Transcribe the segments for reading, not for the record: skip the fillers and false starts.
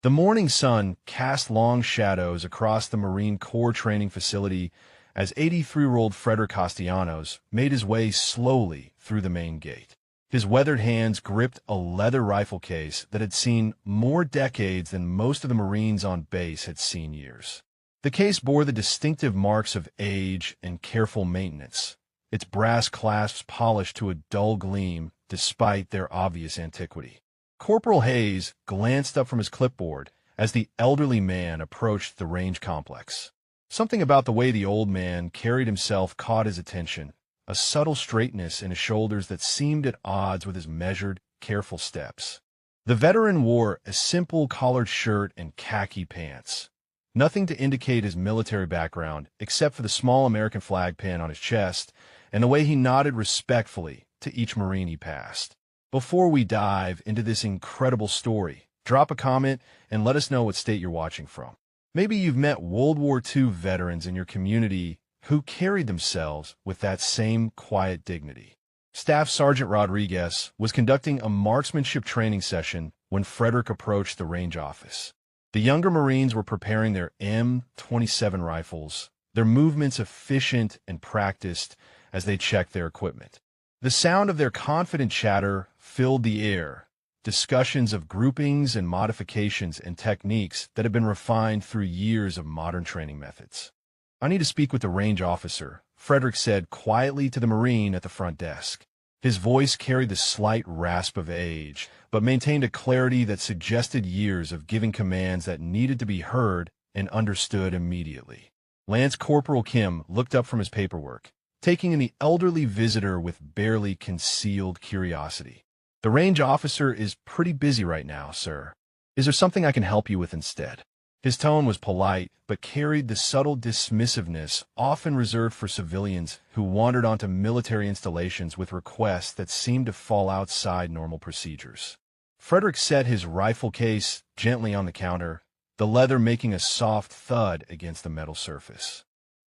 The morning sun cast long shadows across the Marine Corps training facility as 83-year-old Frederick Castellanos made his way slowly through the main gate. His weathered hands gripped a leather rifle case that had seen more decades than most of the Marines on base had seen years. The case bore the distinctive marks of age and careful maintenance, its brass clasps polished to a dull gleam despite their obvious antiquity. Corporal Hayes glanced up from his clipboard as the elderly man approached the range complex. Something about the way the old man carried himself caught his attention, a subtle straightness in his shoulders that seemed at odds with his measured, careful steps. The veteran wore a simple collared shirt and khaki pants, nothing to indicate his military background except for the small American flag pin on his chest and the way he nodded respectfully to each Marine he passed. Before we dive into this incredible story, drop a comment and let us know what state you're watching from. Maybe you've met World War II veterans in your community who carried themselves with that same quiet dignity. Staff Sergeant Rodriguez was conducting a marksmanship training session when Frederick approached the range office. The younger Marines were preparing their M27 rifles, their movements efficient and practiced as they checked their equipment. The sound of their confident chatter filled the air, discussions of groupings and modifications and techniques that had been refined through years of modern training methods. "I need to speak with the range officer," Frederick said quietly to the Marine at the front desk. His voice carried the slight rasp of age, but maintained a clarity that suggested years of giving commands that needed to be heard and understood immediately. Lance Corporal Kim looked up from his paperwork, taking in the elderly visitor with barely concealed curiosity. "The range officer is pretty busy right now, sir. Is there something I can help you with instead?" His tone was polite, but carried the subtle dismissiveness often reserved for civilians who wandered onto military installations with requests that seemed to fall outside normal procedures. Frederick set his rifle case gently on the counter, the leather making a soft thud against the metal surface.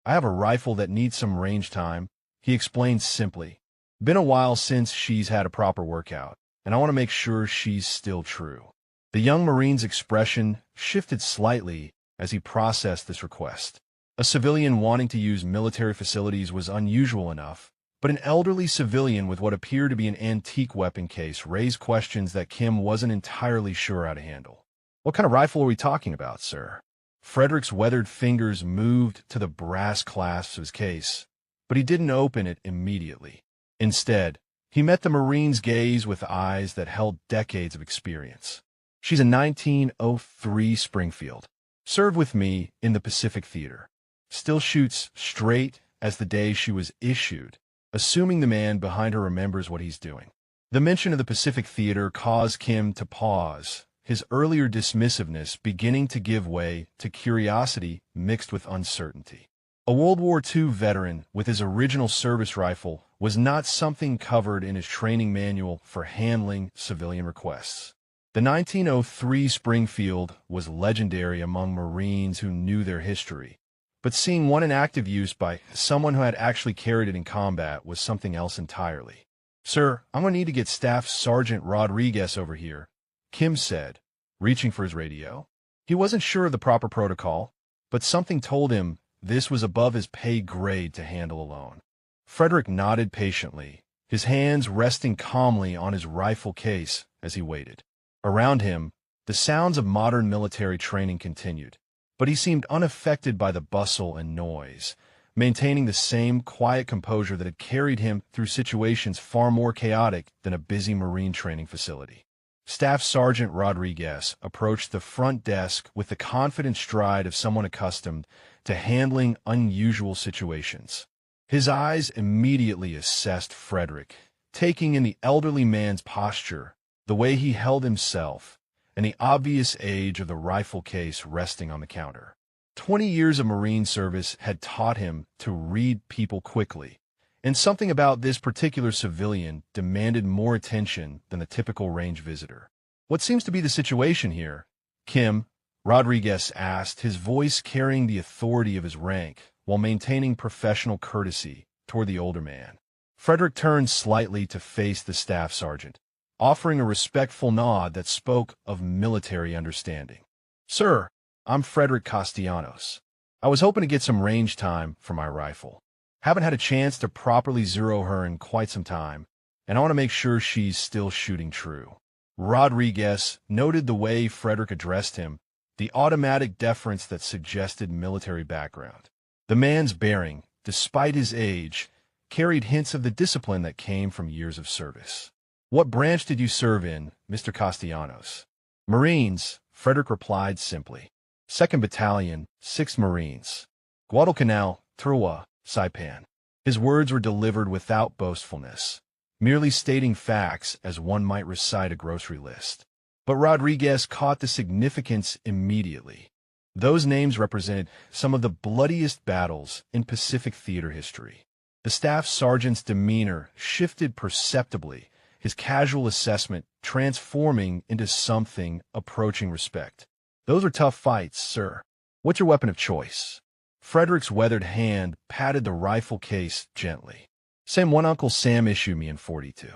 "I have a rifle that needs some range time," he explained simply. "Been a while since she's had a proper workout, and I want to make sure she's still true." The young Marine's expression shifted slightly as he processed this request. A civilian wanting to use military facilities was unusual enough, but an elderly civilian with what appeared to be an antique weapon case raised questions that Kim wasn't entirely sure how to handle. "What kind of rifle are we talking about, sir?" Frederick's weathered fingers moved to the brass clasps of his case, but he didn't open it immediately. Instead, he met the Marine's gaze with eyes that held decades of experience. "She's a 1903 Springfield. Served with me in the Pacific Theater. Still shoots straight as the day she was issued," assuming the man behind her remembers what he's doing. The mention of the Pacific Theater caused Kim to pause, his earlier dismissiveness beginning to give way to curiosity mixed with uncertainty. A World War II veteran with his original service rifle was not something covered in his training manual for handling civilian requests. The 1903 Springfield was legendary among Marines who knew their history, but seeing one in active use by someone who had actually carried it in combat was something else entirely. "Sir, I'm going to need to get Staff Sergeant Rodriguez over here," Kim said, reaching for his radio. He wasn't sure of the proper protocol, but something told him this was above his pay grade to handle alone. Frederick nodded patiently, his hands resting calmly on his rifle case as he waited. Around him, the sounds of modern military training continued, but he seemed unaffected by the bustle and noise, maintaining the same quiet composure that had carried him through situations far more chaotic than a busy Marine training facility. Staff Sergeant Rodriguez approached the front desk with the confident stride of someone accustomed to handling unusual situations. His eyes immediately assessed Frederick, taking in the elderly man's posture, the way he held himself, and the obvious age of the rifle case resting on the counter. 20 years of Marine service had taught him to read people quickly, and something about this particular civilian demanded more attention than the typical range visitor. "What seems to be the situation here, Kim?" Rodriguez asked, his voice carrying the authority of his rank while maintaining professional courtesy toward the older man. Frederick turned slightly to face the staff sergeant, offering a respectful nod that spoke of military understanding. Sir, I'm Frederick Castellanos. I was hoping to get some range time for my rifle. Haven't had a chance to properly zero her in quite some time, and I want to make sure she's still shooting true. Rodriguez noted the way Frederick addressed him, the automatic deference that suggested military background. The man's bearing, despite his age, carried hints of the discipline that came from years of service. What branch did you serve in, Mr. Castellanos? Marines, Frederick replied simply. 2nd Battalion, 6th Marines. Guadalcanal, Turwa, Saipan. His words were delivered without boastfulness, merely stating facts as one might recite a grocery list. But Rodriguez caught the significance immediately. Those names represented some of the bloodiest battles in Pacific theater history. The staff sergeant's demeanor shifted perceptibly, his casual assessment transforming into something approaching respect. Those are tough fights, sir. What's your weapon of choice? Frederick's weathered hand patted the rifle case gently. Same one Uncle Sam issued me in 42.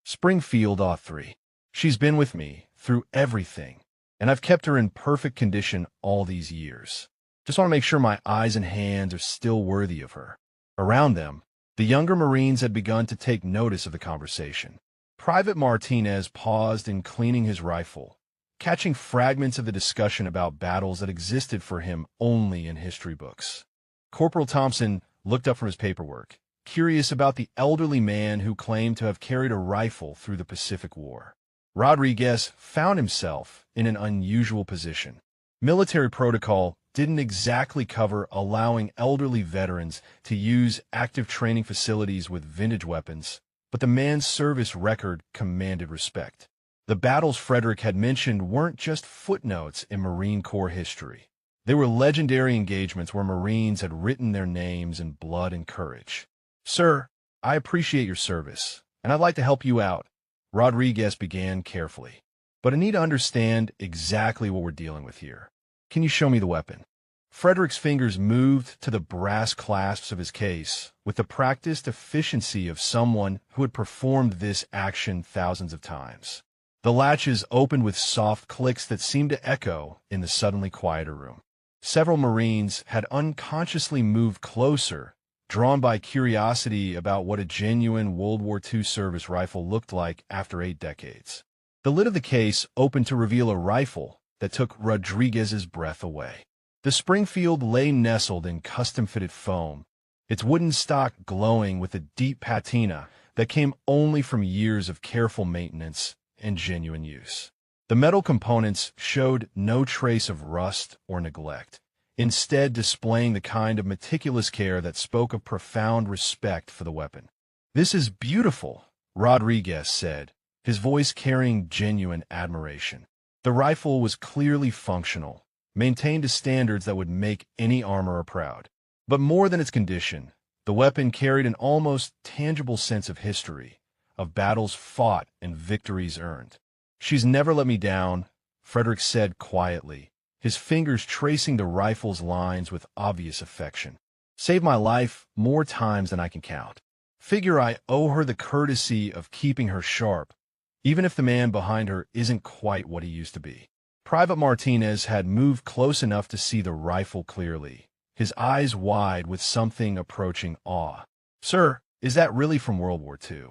Springfield '03. She's been with me through everything, and I've kept her in perfect condition all these years. Just want to make sure my eyes and hands are still worthy of her. Around them, the younger Marines had begun to take notice of the conversation. Private Martinez paused in cleaning his rifle, catching fragments of the discussion about battles that existed for him only in history books. Corporal Thompson looked up from his paperwork, curious about the elderly man who claimed to have carried a rifle through the Pacific War. Rodriguez found himself in an unusual position. Military protocol didn't exactly cover allowing elderly veterans to use active training facilities with vintage weapons, but the man's service record commanded respect. The battles Frederick had mentioned weren't just footnotes in Marine Corps history. They were legendary engagements where Marines had written their names in blood and courage. Sir, I appreciate your service, and I'd like to help you out, Rodriguez began carefully. But I need to understand exactly what we're dealing with here. Can you show me the weapon? Frederick's fingers moved to the brass clasps of his case with the practiced efficiency of someone who had performed this action thousands of times. The latches opened with soft clicks that seemed to echo in the suddenly quieter room. Several Marines had unconsciously moved closer, drawn by curiosity about what a genuine World War II service rifle looked like after 8 decades. The lid of the case opened to reveal a rifle that took Rodriguez's breath away. The Springfield lay nestled in custom-fitted foam, its wooden stock glowing with a deep patina that came only from years of careful maintenance and genuine use. The metal components showed no trace of rust or neglect, instead displaying the kind of meticulous care that spoke of profound respect for the weapon. "This is beautiful," Rodriguez said, his voice carrying genuine admiration. The rifle was clearly functional, maintained to standards that would make any armorer proud. But more than its condition, the weapon carried an almost tangible sense of history, of battles fought and victories earned. "She's never let me down," Frederick said quietly, his fingers tracing the rifle's lines with obvious affection. "Saved my life more times than I can count. Figure I owe her the courtesy of keeping her sharp, even if the man behind her isn't quite what he used to be." Private Martinez had moved close enough to see the rifle clearly, his eyes wide with something approaching awe. "Sir, is that really from World War II?"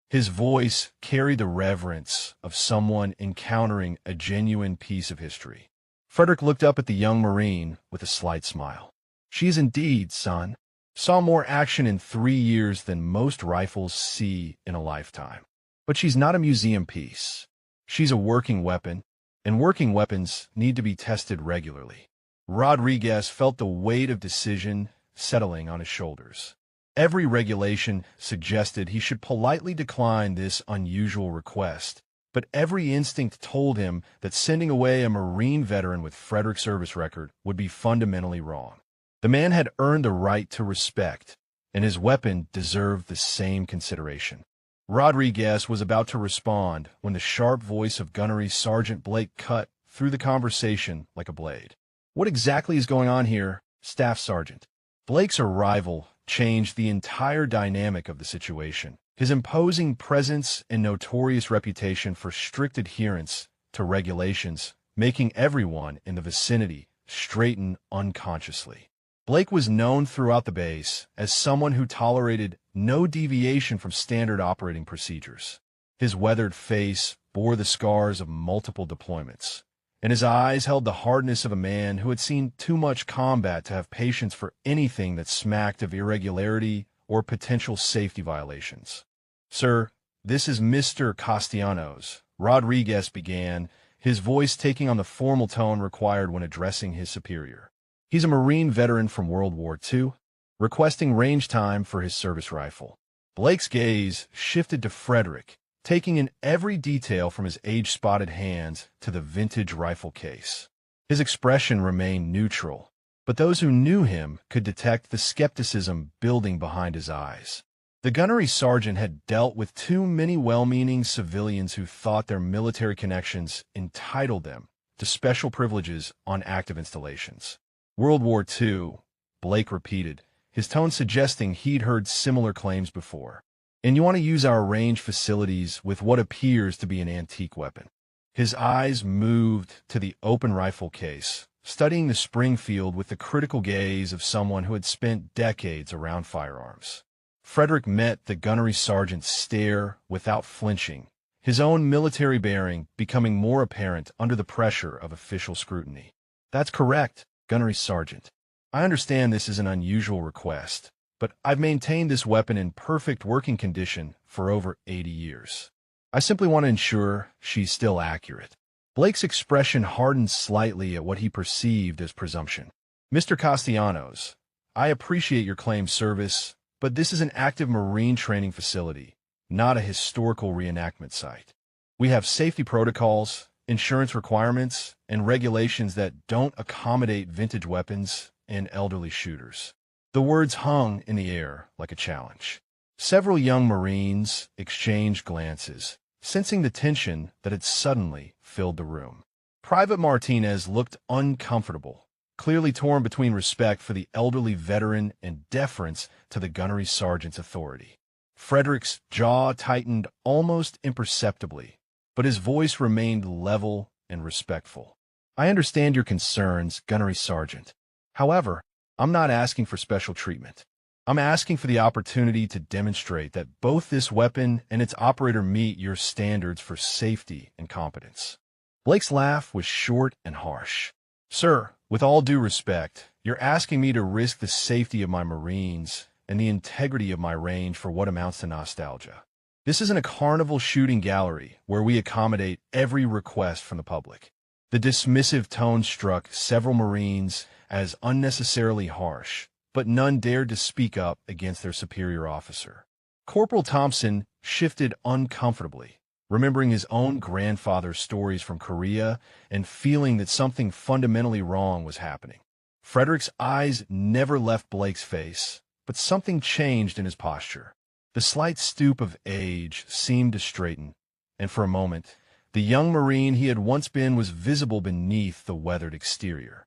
His voice carried the reverence of someone encountering a genuine piece of history. Frederick looked up at the young Marine with a slight smile. "She is indeed, son. Saw more action in 3 years than most rifles see in a lifetime. But she's not a museum piece. She's a working weapon, and working weapons need to be tested regularly." Rodriguez felt the weight of decision settling on his shoulders. Every regulation suggested he should politely decline this unusual request, but every instinct told him that sending away a Marine veteran with Frederick's service record would be fundamentally wrong. The man had earned the right to respect, and his weapon deserved the same consideration. Rodriguez was about to respond when the sharp voice of Gunnery Sergeant Blake cut through the conversation like a blade. "What exactly is going on here, Staff Sergeant?" Blake's arrival changed the entire dynamic of the situation. His imposing presence and notorious reputation for strict adherence to regulations making everyone in the vicinity straighten unconsciously. Blake was known throughout the base as someone who tolerated no deviation from standard operating procedures. His weathered face bore the scars of multiple deployments, and his eyes held the hardness of a man who had seen too much combat to have patience for anything that smacked of irregularity or potential safety violations. "Sir, this is Mr. Castellanos," Rodriguez began, his voice taking on the formal tone required when addressing his superior. "He's a Marine veteran from World War II, requesting range time for his service rifle." Blake's gaze shifted to Frederick, taking in every detail from his age-spotted hands to the vintage rifle case. His expression remained neutral, but those who knew him could detect the skepticism building behind his eyes. The gunnery sergeant had dealt with too many well-meaning civilians who thought their military connections entitled them to special privileges on active installations. "World War II," Blake repeated, his tone suggesting he'd heard similar claims before. "And you want to use our range facilities with what appears to be an antique weapon." His eyes moved to the open rifle case, studying the Springfield with the critical gaze of someone who had spent decades around firearms. Frederick met the gunnery sergeant's stare without flinching, his own military bearing becoming more apparent under the pressure of official scrutiny. "That's correct, gunnery sergeant. I understand this is an unusual request, but I've maintained this weapon in perfect working condition for over 80 years. I simply want to ensure she's still accurate." Blake's expression hardened slightly at what he perceived as presumption. "Mr. Castellanos, I appreciate your claimed service, but this is an active Marine training facility, not a historical reenactment site. We have safety protocols, insurance requirements, and regulations that don't accommodate vintage weapons and elderly shooters." The words hung in the air like a challenge. Several young Marines exchanged glances, sensing the tension that had suddenly filled the room. Private Martinez looked uncomfortable, clearly torn between respect for the elderly veteran and deference to the gunnery sergeant's authority. Frederick's jaw tightened almost imperceptibly, but his voice remained level and respectful. "I understand your concerns, gunnery sergeant. However, I'm not asking for special treatment. I'm asking for the opportunity to demonstrate that both this weapon and its operator meet your standards for safety and competence." Blake's laugh was short and harsh. "Sir, with all due respect, you're asking me to risk the safety of my Marines and the integrity of my range for what amounts to nostalgia. This isn't a carnival shooting gallery where we accommodate every request from the public." The dismissive tone struck several Marines as unnecessarily harsh, but none dared to speak up against their superior officer. Corporal Thompson shifted uncomfortably, remembering his own grandfather's stories from Korea and feeling that something fundamentally wrong was happening. Frederick's eyes never left Blake's face, but something changed in his posture. The slight stoop of age seemed to straighten, and for a moment, the young Marine he had once been was visible beneath the weathered exterior.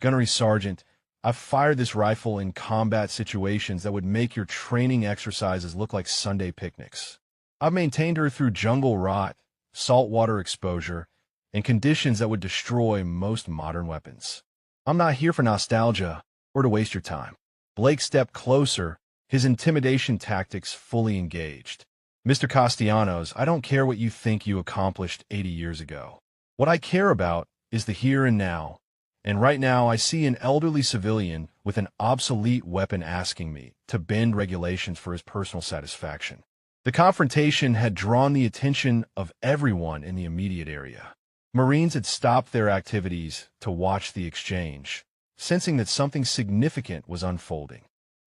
"Gunnery Sergeant, I've fired this rifle in combat situations that would make your training exercises look like Sunday picnics. I've maintained her through jungle rot, saltwater exposure, and conditions that would destroy most modern weapons. I'm not here for nostalgia or to waste your time." Blake stepped closer, his intimidation tactics fully engaged. "Mr. Castellanos, I don't care what you think you accomplished 80 years ago. What I care about is the here and now. And right now I see an elderly civilian with an obsolete weapon asking me to bend regulations for his personal satisfaction." The confrontation had drawn the attention of everyone in the immediate area. Marines had stopped their activities to watch the exchange, sensing that something significant was unfolding.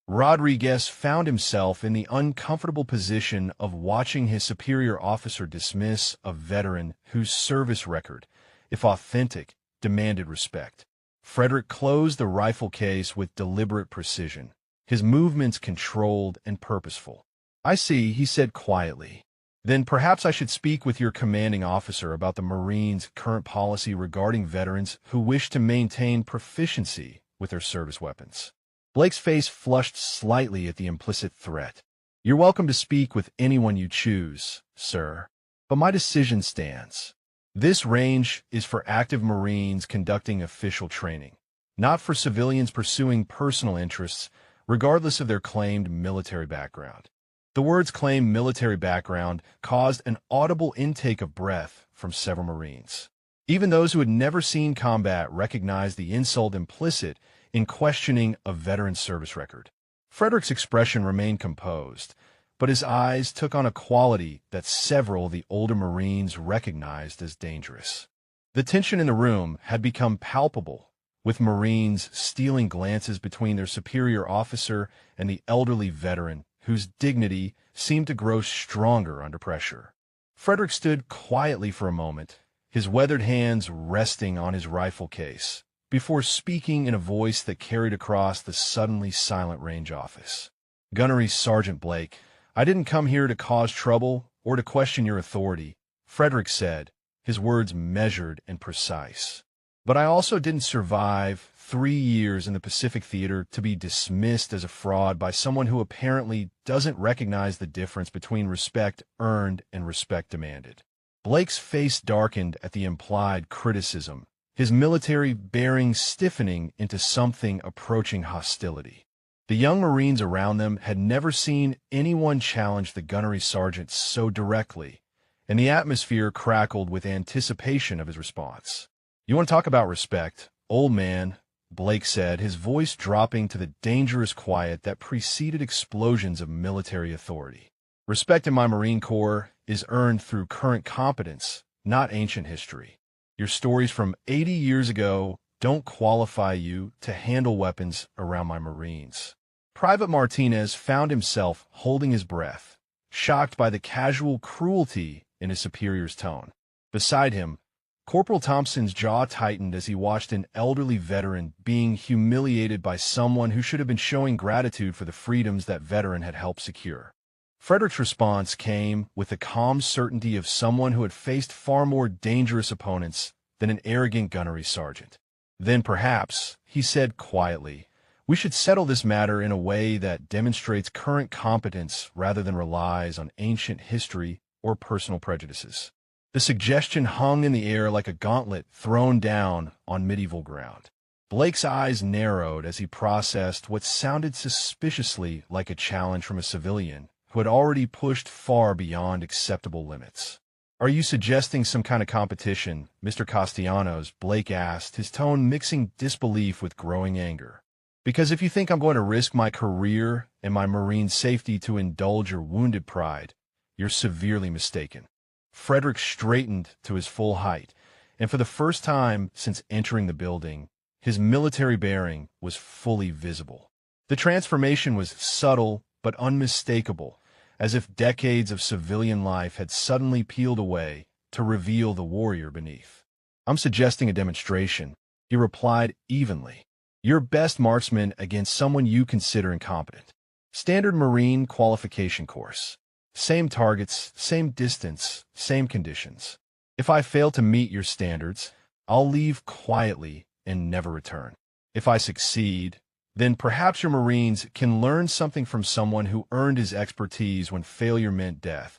Rodriguez found himself in the uncomfortable position of watching his superior officer dismiss a veteran whose service record, if authentic, demanded respect. Frederick closed the rifle case with deliberate precision, his movements controlled and purposeful. "I see," he said quietly. "Then perhaps I should speak with your commanding officer about the Marines' current policy regarding veterans who wish to maintain proficiency with their service weapons." Blake's face flushed slightly at the implicit threat. "You're welcome to speak with anyone you choose, sir, but my decision stands. This range is for active Marines conducting official training, not for civilians pursuing personal interests, regardless of their claimed military background. The words claimed military background caused an audible intake of breath from several Marines. Even those who had never seen combat recognized the insult implicit in questioning a veteran's service record. Frederick's expression remained composed, but his eyes took on a quality that several of the older Marines recognized as dangerous. The tension in the room had become palpable, with Marines stealing glances between their superior officer and the elderly veteran, whose dignity seemed to grow stronger under pressure. Frederick stood quietly for a moment, his weathered hands resting on his rifle case, before speaking in a voice that carried across the suddenly silent range office. "Gunnery Sergeant Blake, I didn't come here to cause trouble or to question your authority," Frederick said, his words measured and precise. "But I also didn't survive 3 years in the Pacific Theater to be dismissed as a fraud by someone who apparently doesn't recognize the difference between respect earned and respect demanded." Blake's face darkened at the implied criticism, his military bearing stiffening into something approaching hostility. The young Marines around them had never seen anyone challenge the gunnery sergeant so directly, and the atmosphere crackled with anticipation of his response. "You want to talk about respect, old man?" Blake said, his voice dropping to the dangerous quiet that preceded explosions of military authority. "Respect in my Marine Corps is earned through current competence, not ancient history. Your stories from 80 years ago don't qualify you to handle weapons around my Marines." Private Martinez found himself holding his breath, shocked by the casual cruelty in his superior's tone. Beside him, Corporal Thompson's jaw tightened as he watched an elderly veteran being humiliated by someone who should have been showing gratitude for the freedoms that veteran had helped secure. Frederick's response came with the calm certainty of someone who had faced far more dangerous opponents than an arrogant gunnery sergeant. "Then perhaps," he said quietly, "we should settle this matter in a way that demonstrates current competence rather than relies on ancient history or personal prejudices." The suggestion hung in the air like a gauntlet thrown down on medieval ground. Blake's eyes narrowed as he processed what sounded suspiciously like a challenge from a civilian who had already pushed far beyond acceptable limits. "Are you suggesting some kind of competition, Mr. Castellanos?" Blake asked, his tone mixing disbelief with growing anger. "Because if you think I'm going to risk my career and my Marine safety to indulge your wounded pride, you're severely mistaken." Frederick straightened to his full height, and for the first time since entering the building, his military bearing was fully visible. The transformation was subtle but unmistakable, as if decades of civilian life had suddenly peeled away to reveal the warrior beneath. "I'm suggesting a demonstration," he replied evenly. "Your best marksman against someone you consider incompetent. Standard Marine qualification course. Same targets, same distance, same conditions. If I fail to meet your standards, I'll leave quietly and never return. If I succeed, then perhaps your Marines can learn something from someone who earned his expertise when failure meant death,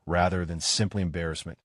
rather than simply embarrassment."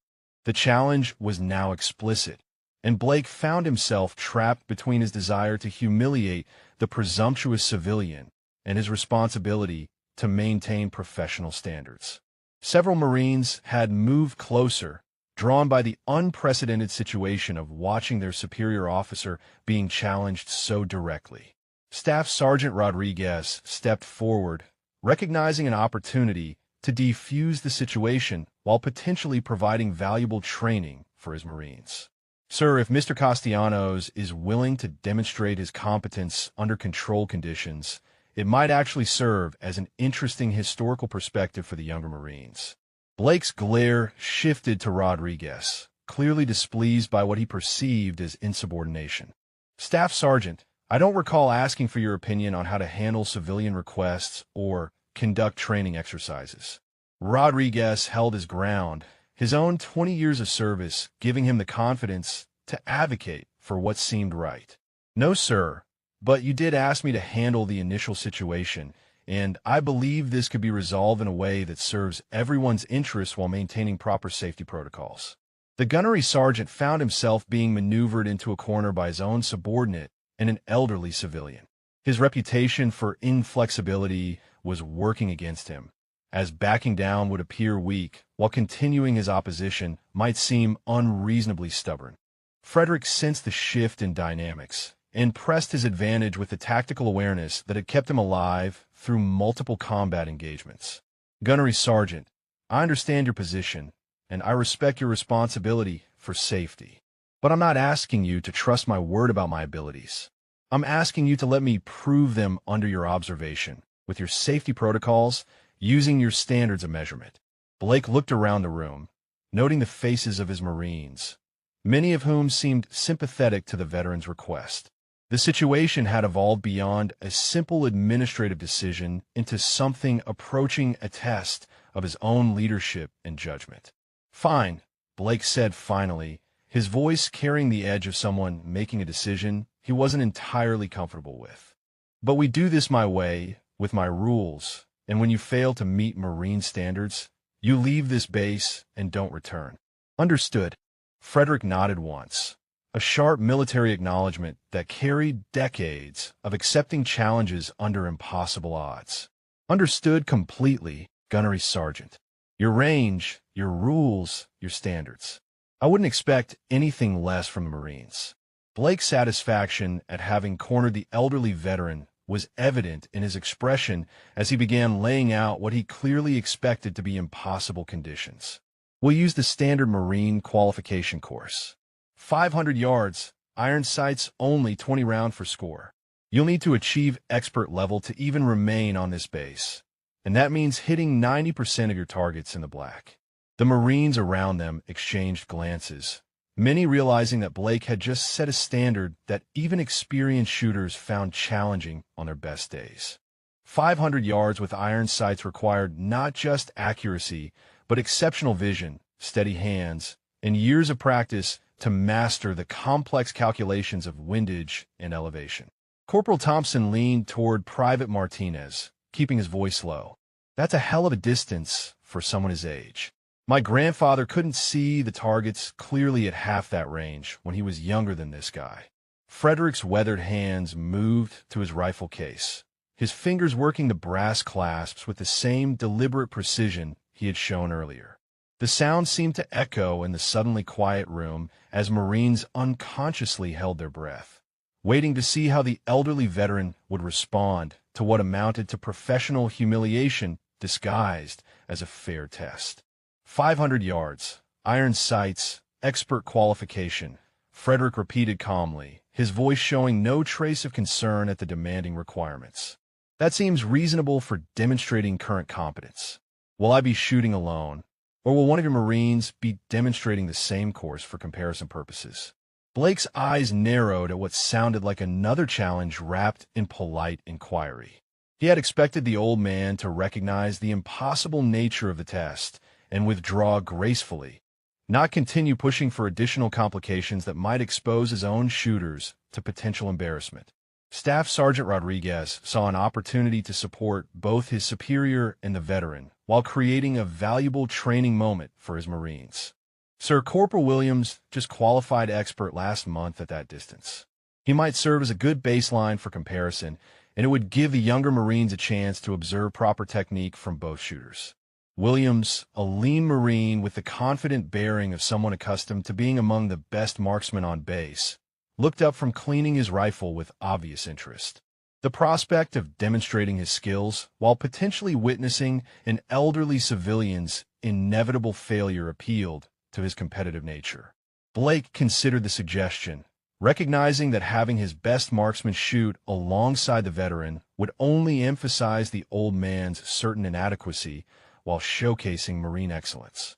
The challenge was now explicit, and Blake found himself trapped between his desire to humiliate the presumptuous civilian and his responsibility to maintain professional standards. Several Marines had moved closer, drawn by the unprecedented situation of watching their superior officer being challenged so directly. Staff Sergeant Rodriguez stepped forward, recognizing an opportunity to defuse the situation while potentially providing valuable training for his Marines. "Sir, if Mr. Castellanos is willing to demonstrate his competence under controlled conditions, it might actually serve as an interesting historical perspective for the younger Marines." Blake's glare shifted to Rodriguez, clearly displeased by what he perceived as insubordination. "Staff Sergeant, I don't recall asking for your opinion on how to handle civilian requests or conduct training exercises." Rodriguez held his ground, his own 20 years of service giving him the confidence to advocate for what seemed right. "No, sir. But you did ask me to handle the initial situation, and I believe this could be resolved in a way that serves everyone's interests while maintaining proper safety protocols." The gunnery sergeant found himself being maneuvered into a corner by his own subordinate and an elderly civilian. His reputation for inflexibility was working against him, as backing down would appear weak, while continuing his opposition might seem unreasonably stubborn. Frederick sensed the shift in dynamics and pressed his advantage with the tactical awareness that had kept him alive through multiple combat engagements. Gunnery Sergeant, I understand your position, and I respect your responsibility for safety. But I'm not asking you to trust my word about my abilities. I'm asking you to let me prove them under your observation, with your safety protocols, using your standards of measurement. Blake looked around the room, noting the faces of his Marines, many of whom seemed sympathetic to the veteran's request. The situation had evolved beyond a simple administrative decision into something approaching a test of his own leadership and judgment. Fine, Blake said finally, his voice carrying the edge of someone making a decision he wasn't entirely comfortable with. But we do this my way, with my rules, and when you fail to meet Marine standards, you leave this base and don't return. Understood. Frederick nodded once, a sharp military acknowledgement that carried decades of accepting challenges under impossible odds. Understood completely, Gunnery Sergeant. Your range, your rules, your standards. I wouldn't expect anything less from the Marines. Blake's satisfaction at having cornered the elderly veteran was evident in his expression as he began laying out what he clearly expected to be impossible conditions. We'll use the standard Marine qualification course. 500 yards, iron sights only 20 round for score. You'll need to achieve expert level to even remain on this base, and that means hitting 90% of your targets in the black. The Marines around them exchanged glances, many realizing that Blake had just set a standard that even experienced shooters found challenging on their best days. 500 yards with iron sights required not just accuracy, but exceptional vision, steady hands, and years of practice to master the complex calculations of windage and elevation. Corporal Thompson leaned toward Private Martinez, keeping his voice low. That's a hell of a distance for someone his age. My grandfather couldn't see the targets clearly at half that range when he was younger than this guy. Frederick's weathered hands moved to his rifle case, his fingers working the brass clasps with the same deliberate precision he had shown earlier. The sound seemed to echo in the suddenly quiet room as Marines unconsciously held their breath, waiting to see how the elderly veteran would respond to what amounted to professional humiliation disguised as a fair test. 500 yards, iron sights, expert qualification, Frederick repeated calmly, his voice showing no trace of concern at the demanding requirements. That seems reasonable for demonstrating current competence. Will I be shooting alone, or will one of your Marines be demonstrating the same course for comparison purposes? Blake's eyes narrowed at what sounded like another challenge wrapped in polite inquiry. He had expected the old man to recognize the impossible nature of the test and withdraw gracefully, not continue pushing for additional complications that might expose his own shooters to potential embarrassment. Staff Sergeant Rodriguez saw an opportunity to support both his superior and the veteran while creating a valuable training moment for his Marines. Sir Corporal Williams just qualified expert last month at that distance. He might serve as a good baseline for comparison, and it would give the younger Marines a chance to observe proper technique from both shooters. Williams, a lean Marine with the confident bearing of someone accustomed to being among the best marksmen on base, looked up from cleaning his rifle with obvious interest. The prospect of demonstrating his skills while potentially witnessing an elderly civilian's inevitable failure appealed to his competitive nature. Blake considered the suggestion, recognizing that having his best marksman shoot alongside the veteran would only emphasize the old man's certain inadequacy while showcasing Marine excellence.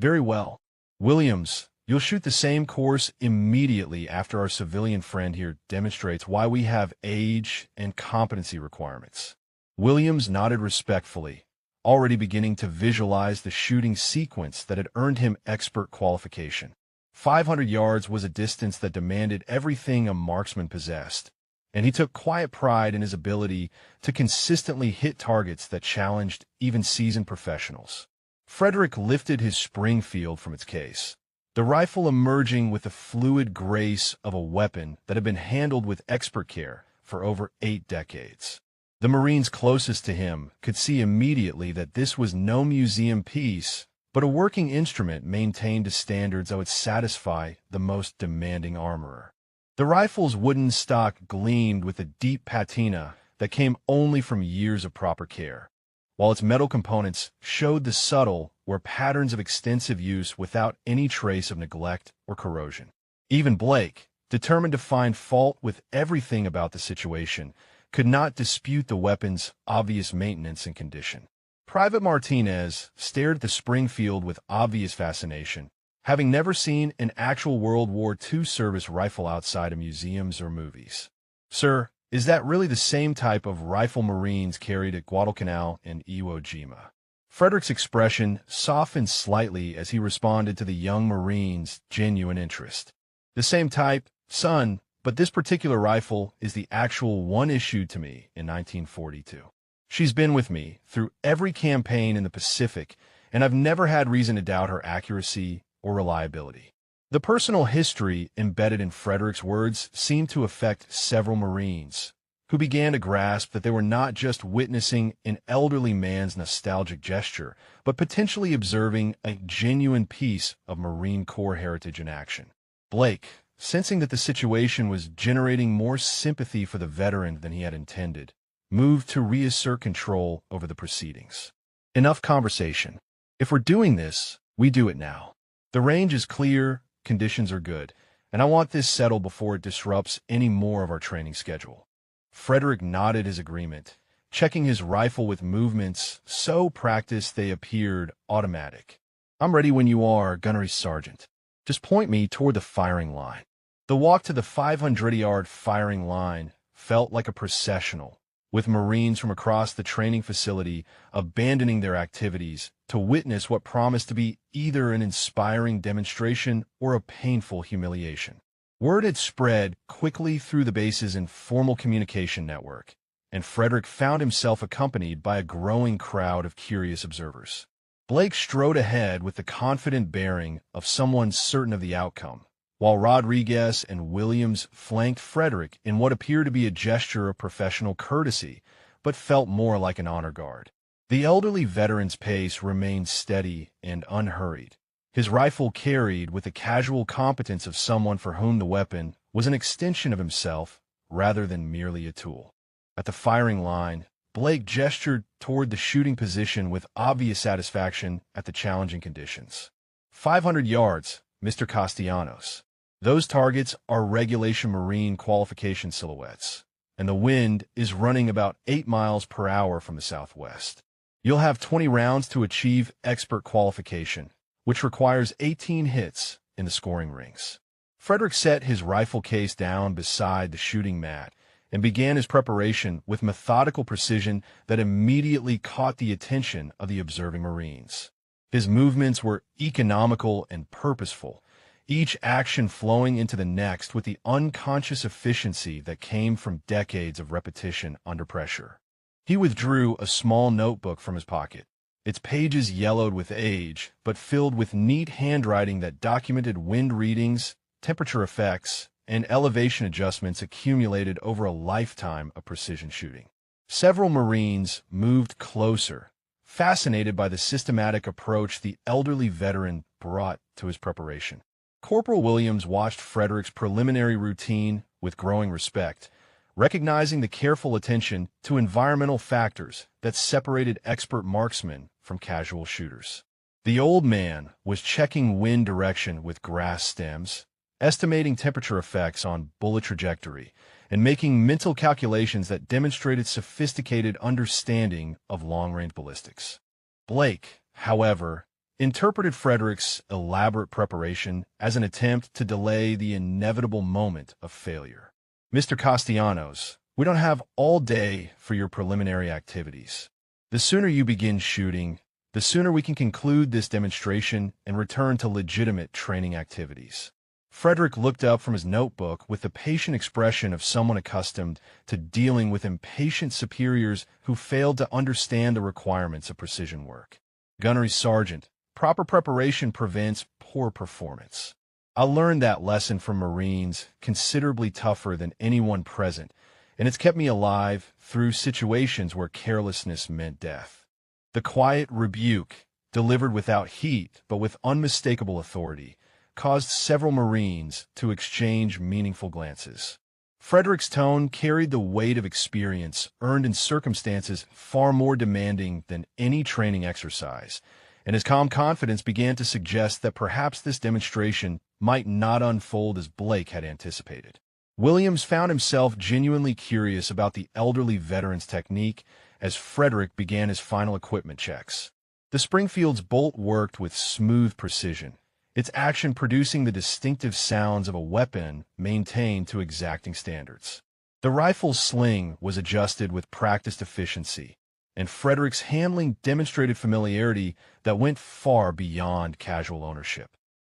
Very well. Williams, you'll shoot the same course immediately after our civilian friend here demonstrates why we have age and competency requirements. Williams nodded respectfully, already beginning to visualize the shooting sequence that had earned him expert qualification. 500 yards was a distance that demanded everything a marksman possessed, and he took quiet pride in his ability to consistently hit targets that challenged even seasoned professionals. Frederick lifted his Springfield from its case, the rifle emerging with the fluid grace of a weapon that had been handled with expert care for over 8 decades. The Marines closest to him could see immediately that this was no museum piece, but a working instrument maintained to standards that would satisfy the most demanding armorer. The rifle's wooden stock gleamed with a deep patina that came only from years of proper care, while its metal components showed the subtle were patterns of extensive use without any trace of neglect or corrosion. Even Blake, determined to find fault with everything about the situation, could not dispute the weapon's obvious maintenance and condition. Private Martinez stared at the Springfield with obvious fascination, having never seen an actual World War II service rifle outside of museums or movies. "Sir, is that really the same type of rifle Marines carried at Guadalcanal and Iwo Jima?" Frederick's expression softened slightly as he responded to the young Marine's genuine interest. "The same type, son, but this particular rifle is the actual one issued to me in 1942. She's been with me through every campaign in the Pacific, and I've never had reason to doubt her accuracy or reliability." The personal history embedded in Frederick's words seemed to affect several Marines, who began to grasp that they were not just witnessing an elderly man's nostalgic gesture, but potentially observing a genuine piece of Marine Corps heritage in action. Blake, sensing that the situation was generating more sympathy for the veteran than he had intended, moved to reassert control over the proceedings. "Enough conversation. If we're doing this, we do it now. The range is clear, conditions are good, and I want this settled before it disrupts any more of our training schedule." Frederick nodded his agreement, checking his rifle with movements so practiced they appeared automatic. "I'm ready when you are, Gunnery Sergeant. Just point me toward the firing line." The walk to the 500-yard firing line felt like a processional, with Marines from across the training facility abandoning their activities to witness what promised to be either an inspiring demonstration or a painful humiliation. Word had spread quickly through the base's informal communication network, and Frederick found himself accompanied by a growing crowd of curious observers. Blake strode ahead with the confident bearing of someone certain of the outcome, while Rodriguez and Williams flanked Frederick in what appeared to be a gesture of professional courtesy, but felt more like an honor guard. The elderly veteran's pace remained steady and unhurried, his rifle carried with the casual competence of someone for whom the weapon was an extension of himself rather than merely a tool. At the firing line, Blake gestured toward the shooting position with obvious satisfaction at the challenging conditions. 500 yards, Mr. Castellanos. Those targets are regulation Marine qualification silhouettes, and the wind is running about 8 miles per hour from the southwest. You'll have 20 rounds to achieve expert qualification, which requires 18 hits in the scoring rings. Frederick set his rifle case down beside the shooting mat and began his preparation with methodical precision that immediately caught the attention of the observing Marines. His movements were economical and purposeful, each action flowing into the next with the unconscious efficiency that came from decades of repetition under pressure. He withdrew a small notebook from his pocket, its pages yellowed with age, but filled with neat handwriting that documented wind readings, temperature effects, and elevation adjustments accumulated over a lifetime of precision shooting. Several Marines moved closer, fascinated by the systematic approach the elderly veteran brought to his preparation. Corporal Williams watched Frederick's preliminary routine with growing respect, recognizing the careful attention to environmental factors that separated expert marksmen from casual shooters. The old man was checking wind direction with grass stems, estimating temperature effects on bullet trajectory, and making mental calculations that demonstrated sophisticated understanding of long-range ballistics. Blake, however, interpreted Frederick's elaborate preparation as an attempt to delay the inevitable moment of failure. "Mr. Castellanos, we don't have all day for your preliminary activities. The sooner you begin shooting, the sooner we can conclude this demonstration and return to legitimate training activities." Frederick looked up from his notebook with the patient expression of someone accustomed to dealing with impatient superiors who failed to understand the requirements of precision work. "Gunnery Sergeant, proper preparation prevents poor performance. I learned that lesson from Marines, considerably tougher than anyone present, and it's kept me alive through situations where carelessness meant death. The quiet rebuke, delivered without heat but with unmistakable authority, caused several Marines to exchange meaningful glances. Frederick's tone carried the weight of experience earned in circumstances far more demanding than any training exercise, and his calm confidence began to suggest that perhaps this demonstration might not unfold as Blake had anticipated. Williams found himself genuinely curious about the elderly veteran's technique as Frederick began his final equipment checks. The Springfield's bolt worked with smooth precision, its action producing the distinctive sounds of a weapon maintained to exacting standards. The rifle's sling was adjusted with practiced efficiency, and Frederick's handling demonstrated familiarity that went far beyond casual ownership.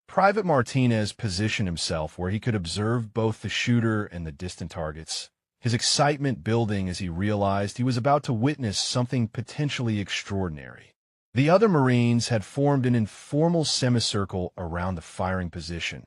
Private Martinez positioned himself where he could observe both the shooter and the distant targets, his excitement building as he realized he was about to witness something potentially extraordinary. The other Marines had formed an informal semicircle around the firing position,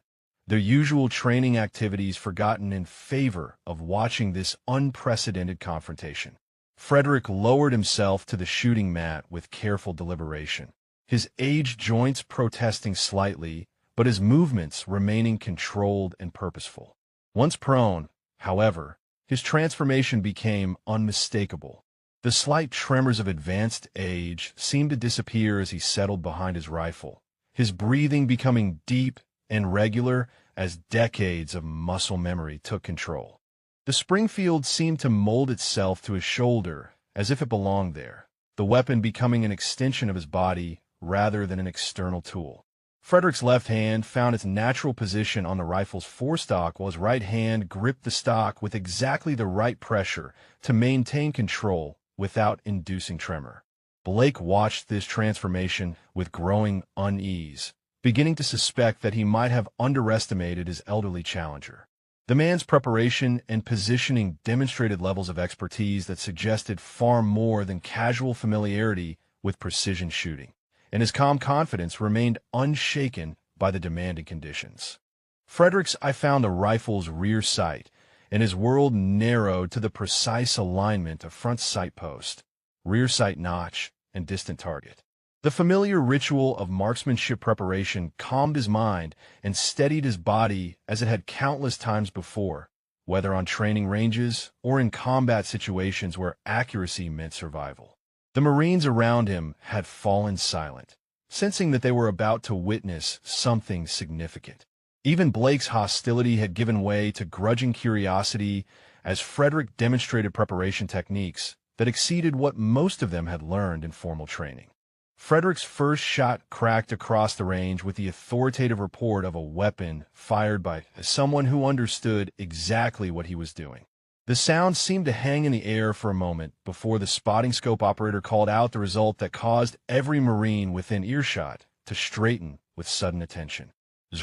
their usual training activities forgotten in favor of watching this unprecedented confrontation. Frederick lowered himself to the shooting mat with careful deliberation, his aged joints protesting slightly, but his movements remaining controlled and purposeful. Once prone, however, his transformation became unmistakable. The slight tremors of advanced age seemed to disappear as he settled behind his rifle, his breathing becoming deep and regular as decades of muscle memory took control. The Springfield seemed to mold itself to his shoulder as if it belonged there, the weapon becoming an extension of his body rather than an external tool. Frederick's left hand found its natural position on the rifle's forestock while his right hand gripped the stock with exactly the right pressure to maintain control without inducing tremor. Blake watched this transformation with growing unease, beginning to suspect that he might have underestimated his elderly challenger. The man's preparation and positioning demonstrated levels of expertise that suggested far more than casual familiarity with precision shooting, and his calm confidence remained unshaken by the demanding conditions. Frederick's eye found the rifle's rear sight, and his world narrowed to the precise alignment of front sight post, rear sight notch, and distant target. The familiar ritual of marksmanship preparation calmed his mind and steadied his body as it had countless times before, whether on training ranges or in combat situations where accuracy meant survival. The Marines around him had fallen silent, sensing that they were about to witness something significant. Even Blake's hostility had given way to grudging curiosity as Frederick demonstrated preparation techniques that exceeded what most of them had learned in formal training. Frederick's first shot cracked across the range with the authoritative report of a weapon fired by someone who understood exactly what he was doing. The sound seemed to hang in the air for a moment before the spotting scope operator called out the result that caused every Marine within earshot to straighten with sudden attention.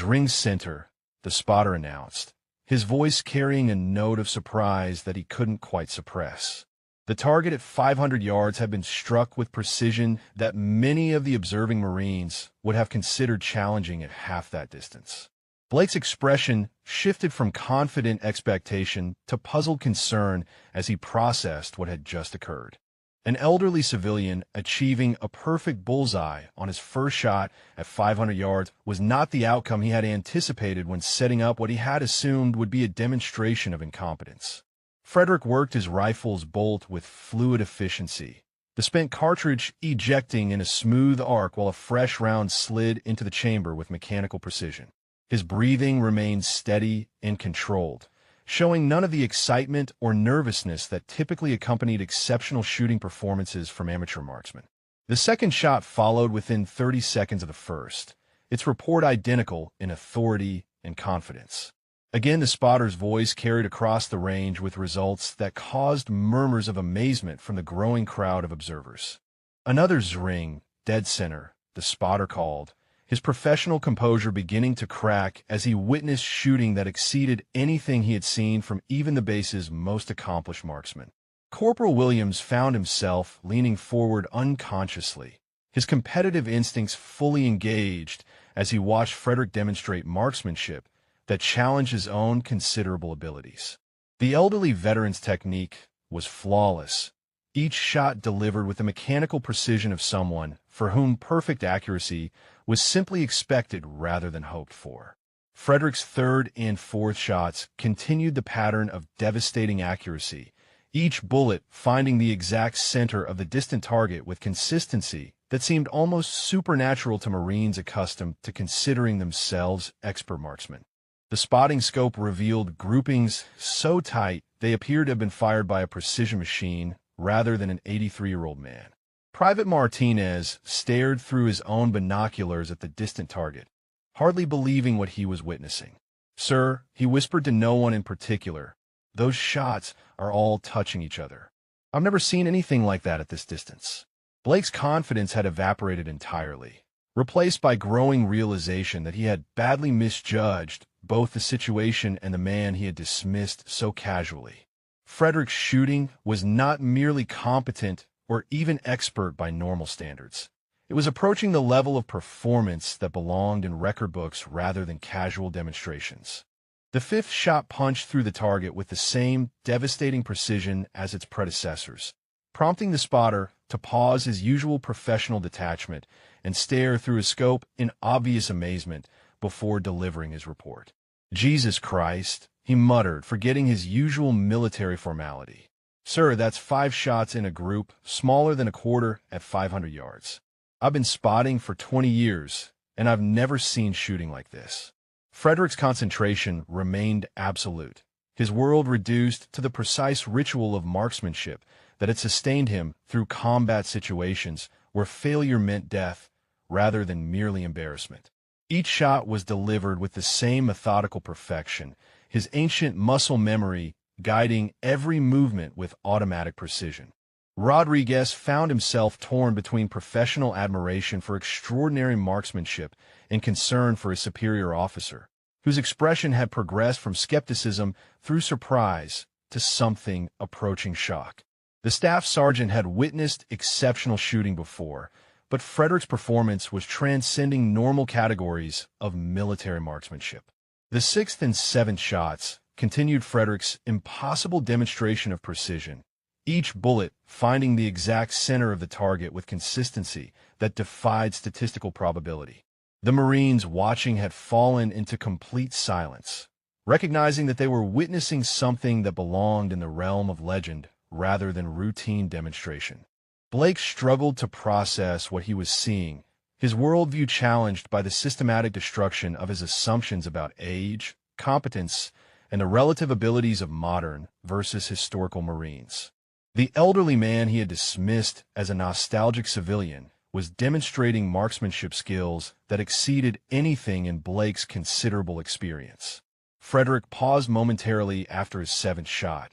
"Ring center," the spotter announced, his voice carrying a note of surprise that he couldn't quite suppress. The target at 500 yards had been struck with precision that many of the observing Marines would have considered challenging at half that distance. Blake's expression shifted from confident expectation to puzzled concern as he processed what had just occurred. An elderly civilian achieving a perfect bullseye on his first shot at 500 yards was not the outcome he had anticipated when setting up what he had assumed would be a demonstration of incompetence. Frederick worked his rifle's bolt with fluid efficiency, the spent cartridge ejecting in a smooth arc while a fresh round slid into the chamber with mechanical precision. His breathing remained steady and controlled, showing none of the excitement or nervousness that typically accompanied exceptional shooting performances from amateur marksmen. The second shot followed within 30 seconds of the first, its report identical in authority and confidence. Again, the spotter's voice carried across the range with results that caused murmurs of amazement from the growing crowd of observers. "Another ring, dead center," the spotter called, his professional composure beginning to crack as he witnessed shooting that exceeded anything he had seen from even the base's most accomplished marksmen. Corporal Williams found himself leaning forward unconsciously, his competitive instincts fully engaged as he watched Frederick demonstrate marksmanship that challenged his own considerable abilities. The elderly veteran's technique was flawless, each shot delivered with the mechanical precision of someone for whom perfect accuracy was simply expected rather than hoped for. Frederick's third and fourth shots continued the pattern of devastating accuracy, each bullet finding the exact center of the distant target with consistency that seemed almost supernatural to Marines accustomed to considering themselves expert marksmen. The spotting scope revealed groupings so tight they appeared to have been fired by a precision machine rather than an 83-year-old man. Private Martinez stared through his own binoculars at the distant target, hardly believing what he was witnessing. "Sir," he whispered to no one in particular, "those shots are all touching each other. I've never seen anything like that at this distance." Blake's confidence had evaporated entirely, replaced by growing realization that he had badly misjudged both the situation and the man he had dismissed so casually. Frederick's shooting was not merely competent or even expert by normal standards. It was approaching the level of performance that belonged in record books rather than casual demonstrations. The fifth shot punched through the target with the same devastating precision as its predecessors, prompting the spotter to pause his usual professional detachment and stare through his scope in obvious amazement before delivering his report. "Jesus Christ," he muttered, forgetting his usual military formality. "Sir, that's 5 shots in a group, smaller than a quarter at 500 yards. I've been spotting for 20 years, and I've never seen shooting like this." Frederick's concentration remained absolute, his world reduced to the precise ritual of marksmanship that had sustained him through combat situations where failure meant death rather than merely embarrassment. Each shot was delivered with the same methodical perfection, his ancient muscle memory guiding every movement with automatic precision. Rodriguez found himself torn between professional admiration for extraordinary marksmanship and concern for his superior officer, whose expression had progressed from skepticism through surprise to something approaching shock. The staff sergeant had witnessed exceptional shooting before, but Frederick's performance was transcending normal categories of military marksmanship. The sixth and seventh shots continued Frederick's impossible demonstration of precision, each bullet finding the exact center of the target with consistency that defied statistical probability. The Marines watching had fallen into complete silence, recognizing that they were witnessing something that belonged in the realm of legend rather than routine demonstration. Blake struggled to process what he was seeing, his worldview challenged by the systematic destruction of his assumptions about age, competence, and the relative abilities of modern versus historical Marines. The elderly man he had dismissed as a nostalgic civilian was demonstrating marksmanship skills that exceeded anything in Blake's considerable experience. Frederick paused momentarily after his seventh shot,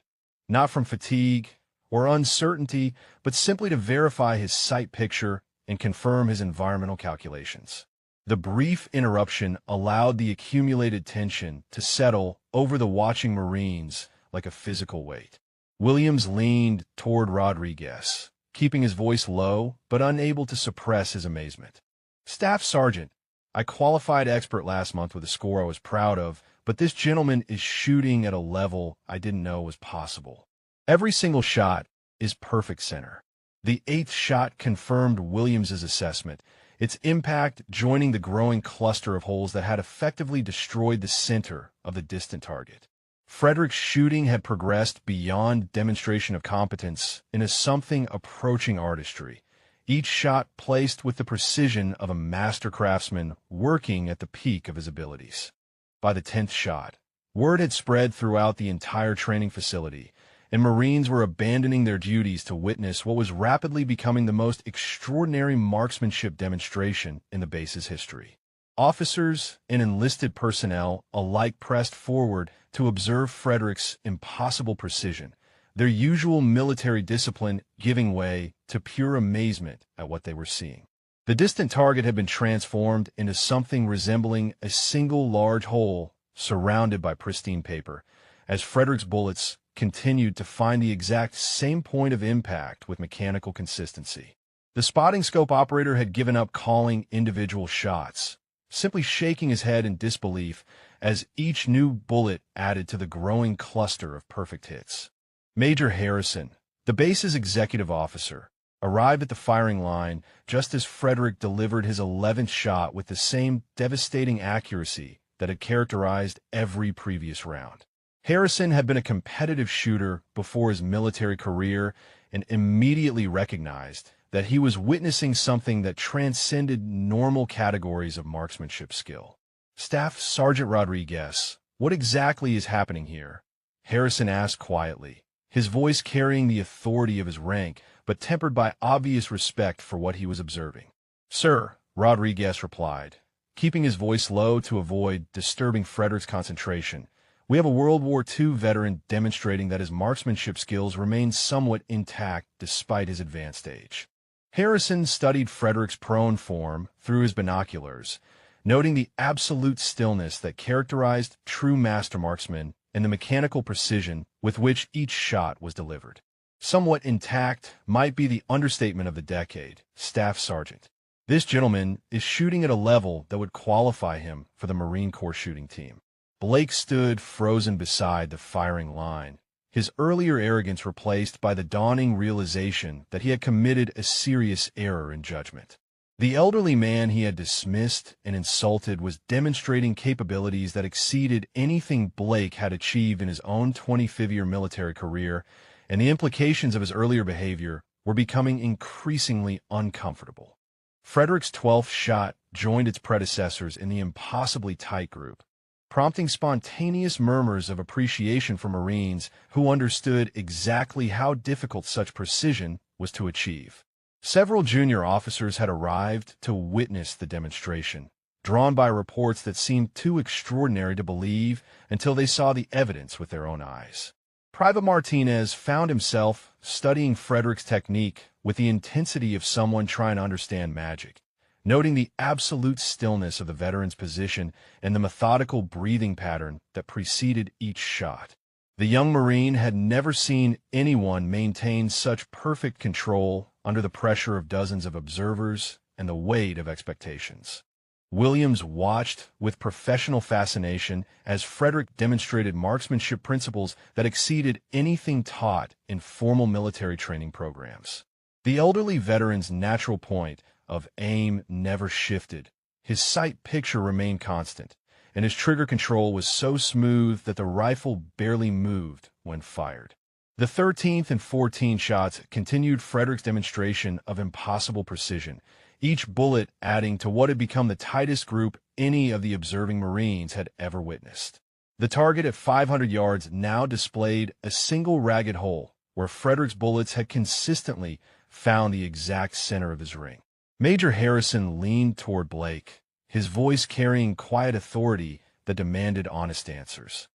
not from fatigue or uncertainty, but simply to verify his sight picture and confirm his environmental calculations. The brief interruption allowed the accumulated tension to settle over the watching Marines like a physical weight. Williams leaned toward Rodriguez, keeping his voice low but unable to suppress his amazement. "Staff Sergeant, I qualified expert last month with a score I was proud of, but this gentleman is shooting at a level I didn't know was possible. Every single shot is perfect center." The eighth shot confirmed Williams's assessment, its impact joining the growing cluster of holes that had effectively destroyed the center of the distant target. Frederick's shooting had progressed beyond demonstration of competence into something approaching artistry, each shot placed with the precision of a master craftsman working at the peak of his abilities. By the 10th shot, word had spread throughout the entire training facility, and Marines were abandoning their duties to witness what was rapidly becoming the most extraordinary marksmanship demonstration in the base's history. Officers and enlisted personnel alike pressed forward to observe Frederick's impossible precision, their usual military discipline giving way to pure amazement at what they were seeing. The distant target had been transformed into something resembling a single large hole surrounded by pristine paper, as Frederick's bullets continued to find the exact same point of impact with mechanical consistency. The spotting scope operator had given up calling individual shots, simply shaking his head in disbelief as each new bullet added to the growing cluster of perfect hits. Major Harrison, the base's executive officer, arrived at the firing line just as Frederick delivered his 11th shot with the same devastating accuracy that had characterized every previous round. Harrison had been a competitive shooter before his military career and immediately recognized that he was witnessing something that transcended normal categories of marksmanship skill. Staff Sergeant Rodriguez, what exactly is happening here? Harrison asked quietly, his voice carrying the authority of his rank, but tempered by obvious respect for what he was observing. Sir, Rodriguez replied, keeping his voice low to avoid disturbing Frederick's concentration. We have a World War II veteran demonstrating that his marksmanship skills remain somewhat intact despite his advanced age. Harrison studied Frederick's prone form through his binoculars, noting the absolute stillness that characterized true master marksmen and the mechanical precision with which each shot was delivered. Somewhat intact might be the understatement of the decade, Staff Sergeant. This gentleman is shooting at a level that would qualify him for the Marine Corps shooting team. Blake stood frozen beside the firing line, his earlier arrogance replaced by the dawning realization that he had committed a serious error in judgment. The elderly man he had dismissed and insulted was demonstrating capabilities that exceeded anything Blake had achieved in his own 25-year military career, and the implications of his earlier behavior were becoming increasingly uncomfortable. Frederick's 12th shot joined its predecessors in the impossibly tight group, prompting spontaneous murmurs of appreciation from Marines who understood exactly how difficult such precision was to achieve. Several junior officers had arrived to witness the demonstration, drawn by reports that seemed too extraordinary to believe until they saw the evidence with their own eyes. Private Martinez found himself studying Frederick's technique with the intensity of someone trying to understand magic, noting the absolute stillness of the veteran's position and the methodical breathing pattern that preceded each shot. The young Marine had never seen anyone maintain such perfect control under the pressure of dozens of observers and the weight of expectations. Williams watched with professional fascination as Frederick demonstrated marksmanship principles that exceeded anything taught in formal military training programs. The elderly veteran's natural point of aim never shifted. His sight picture remained constant, and his trigger control was so smooth that the rifle barely moved when fired. The 13th and 14th shots continued Frederick's demonstration of impossible precision, each bullet adding to what had become the tightest group any of the observing Marines had ever witnessed. The target at 500 yards now displayed a single ragged hole where Frederick's bullets had consistently found the exact center of his ring. Major Harrison leaned toward Blake, his voice carrying quiet authority that demanded honest answers.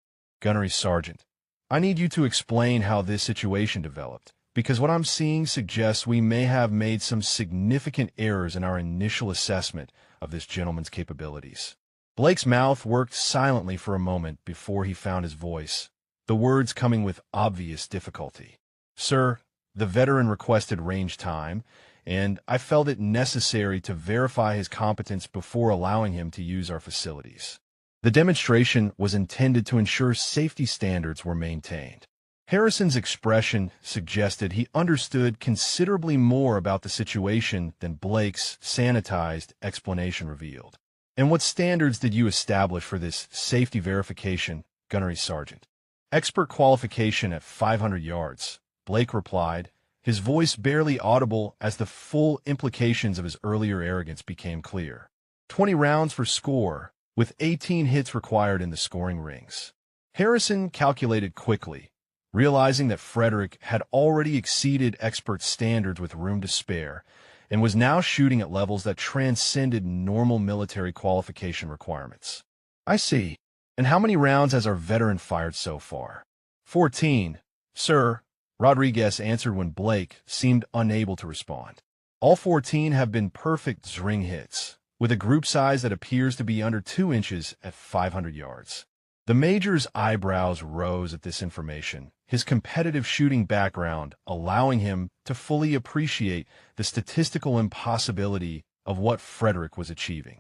Gunnery Sergeant, I need you to explain how this situation developed, because what I'm seeing suggests we may have made some significant errors in our initial assessment of this gentleman's capabilities. Blake's mouth worked silently for a moment before he found his voice, the words coming with obvious difficulty. Sir, the veteran requested range time, and I felt it necessary to verify his competence before allowing him to use our facilities. The demonstration was intended to ensure safety standards were maintained. Harrison's expression suggested he understood considerably more about the situation than Blake's sanitized explanation revealed. And what standards did you establish for this safety verification, Gunnery Sergeant? Expert qualification at 500 yards, Blake replied, his voice barely audible as the full implications of his earlier arrogance became clear. 20 rounds for score, with 18 hits required in the scoring rings. Harrison calculated quickly, realizing that Frederick had already exceeded expert standards with room to spare, and was now shooting at levels that transcended normal military qualification requirements. I see. And how many rounds has our veteran fired so far? 14, sir, Rodriguez answered when Blake seemed unable to respond. All 14 have been perfect Zring hits, with a group size that appears to be under 2 inches at 500 yards. The Major's eyebrows rose at this information, his competitive shooting background allowing him to fully appreciate the statistical impossibility of what Frederick was achieving.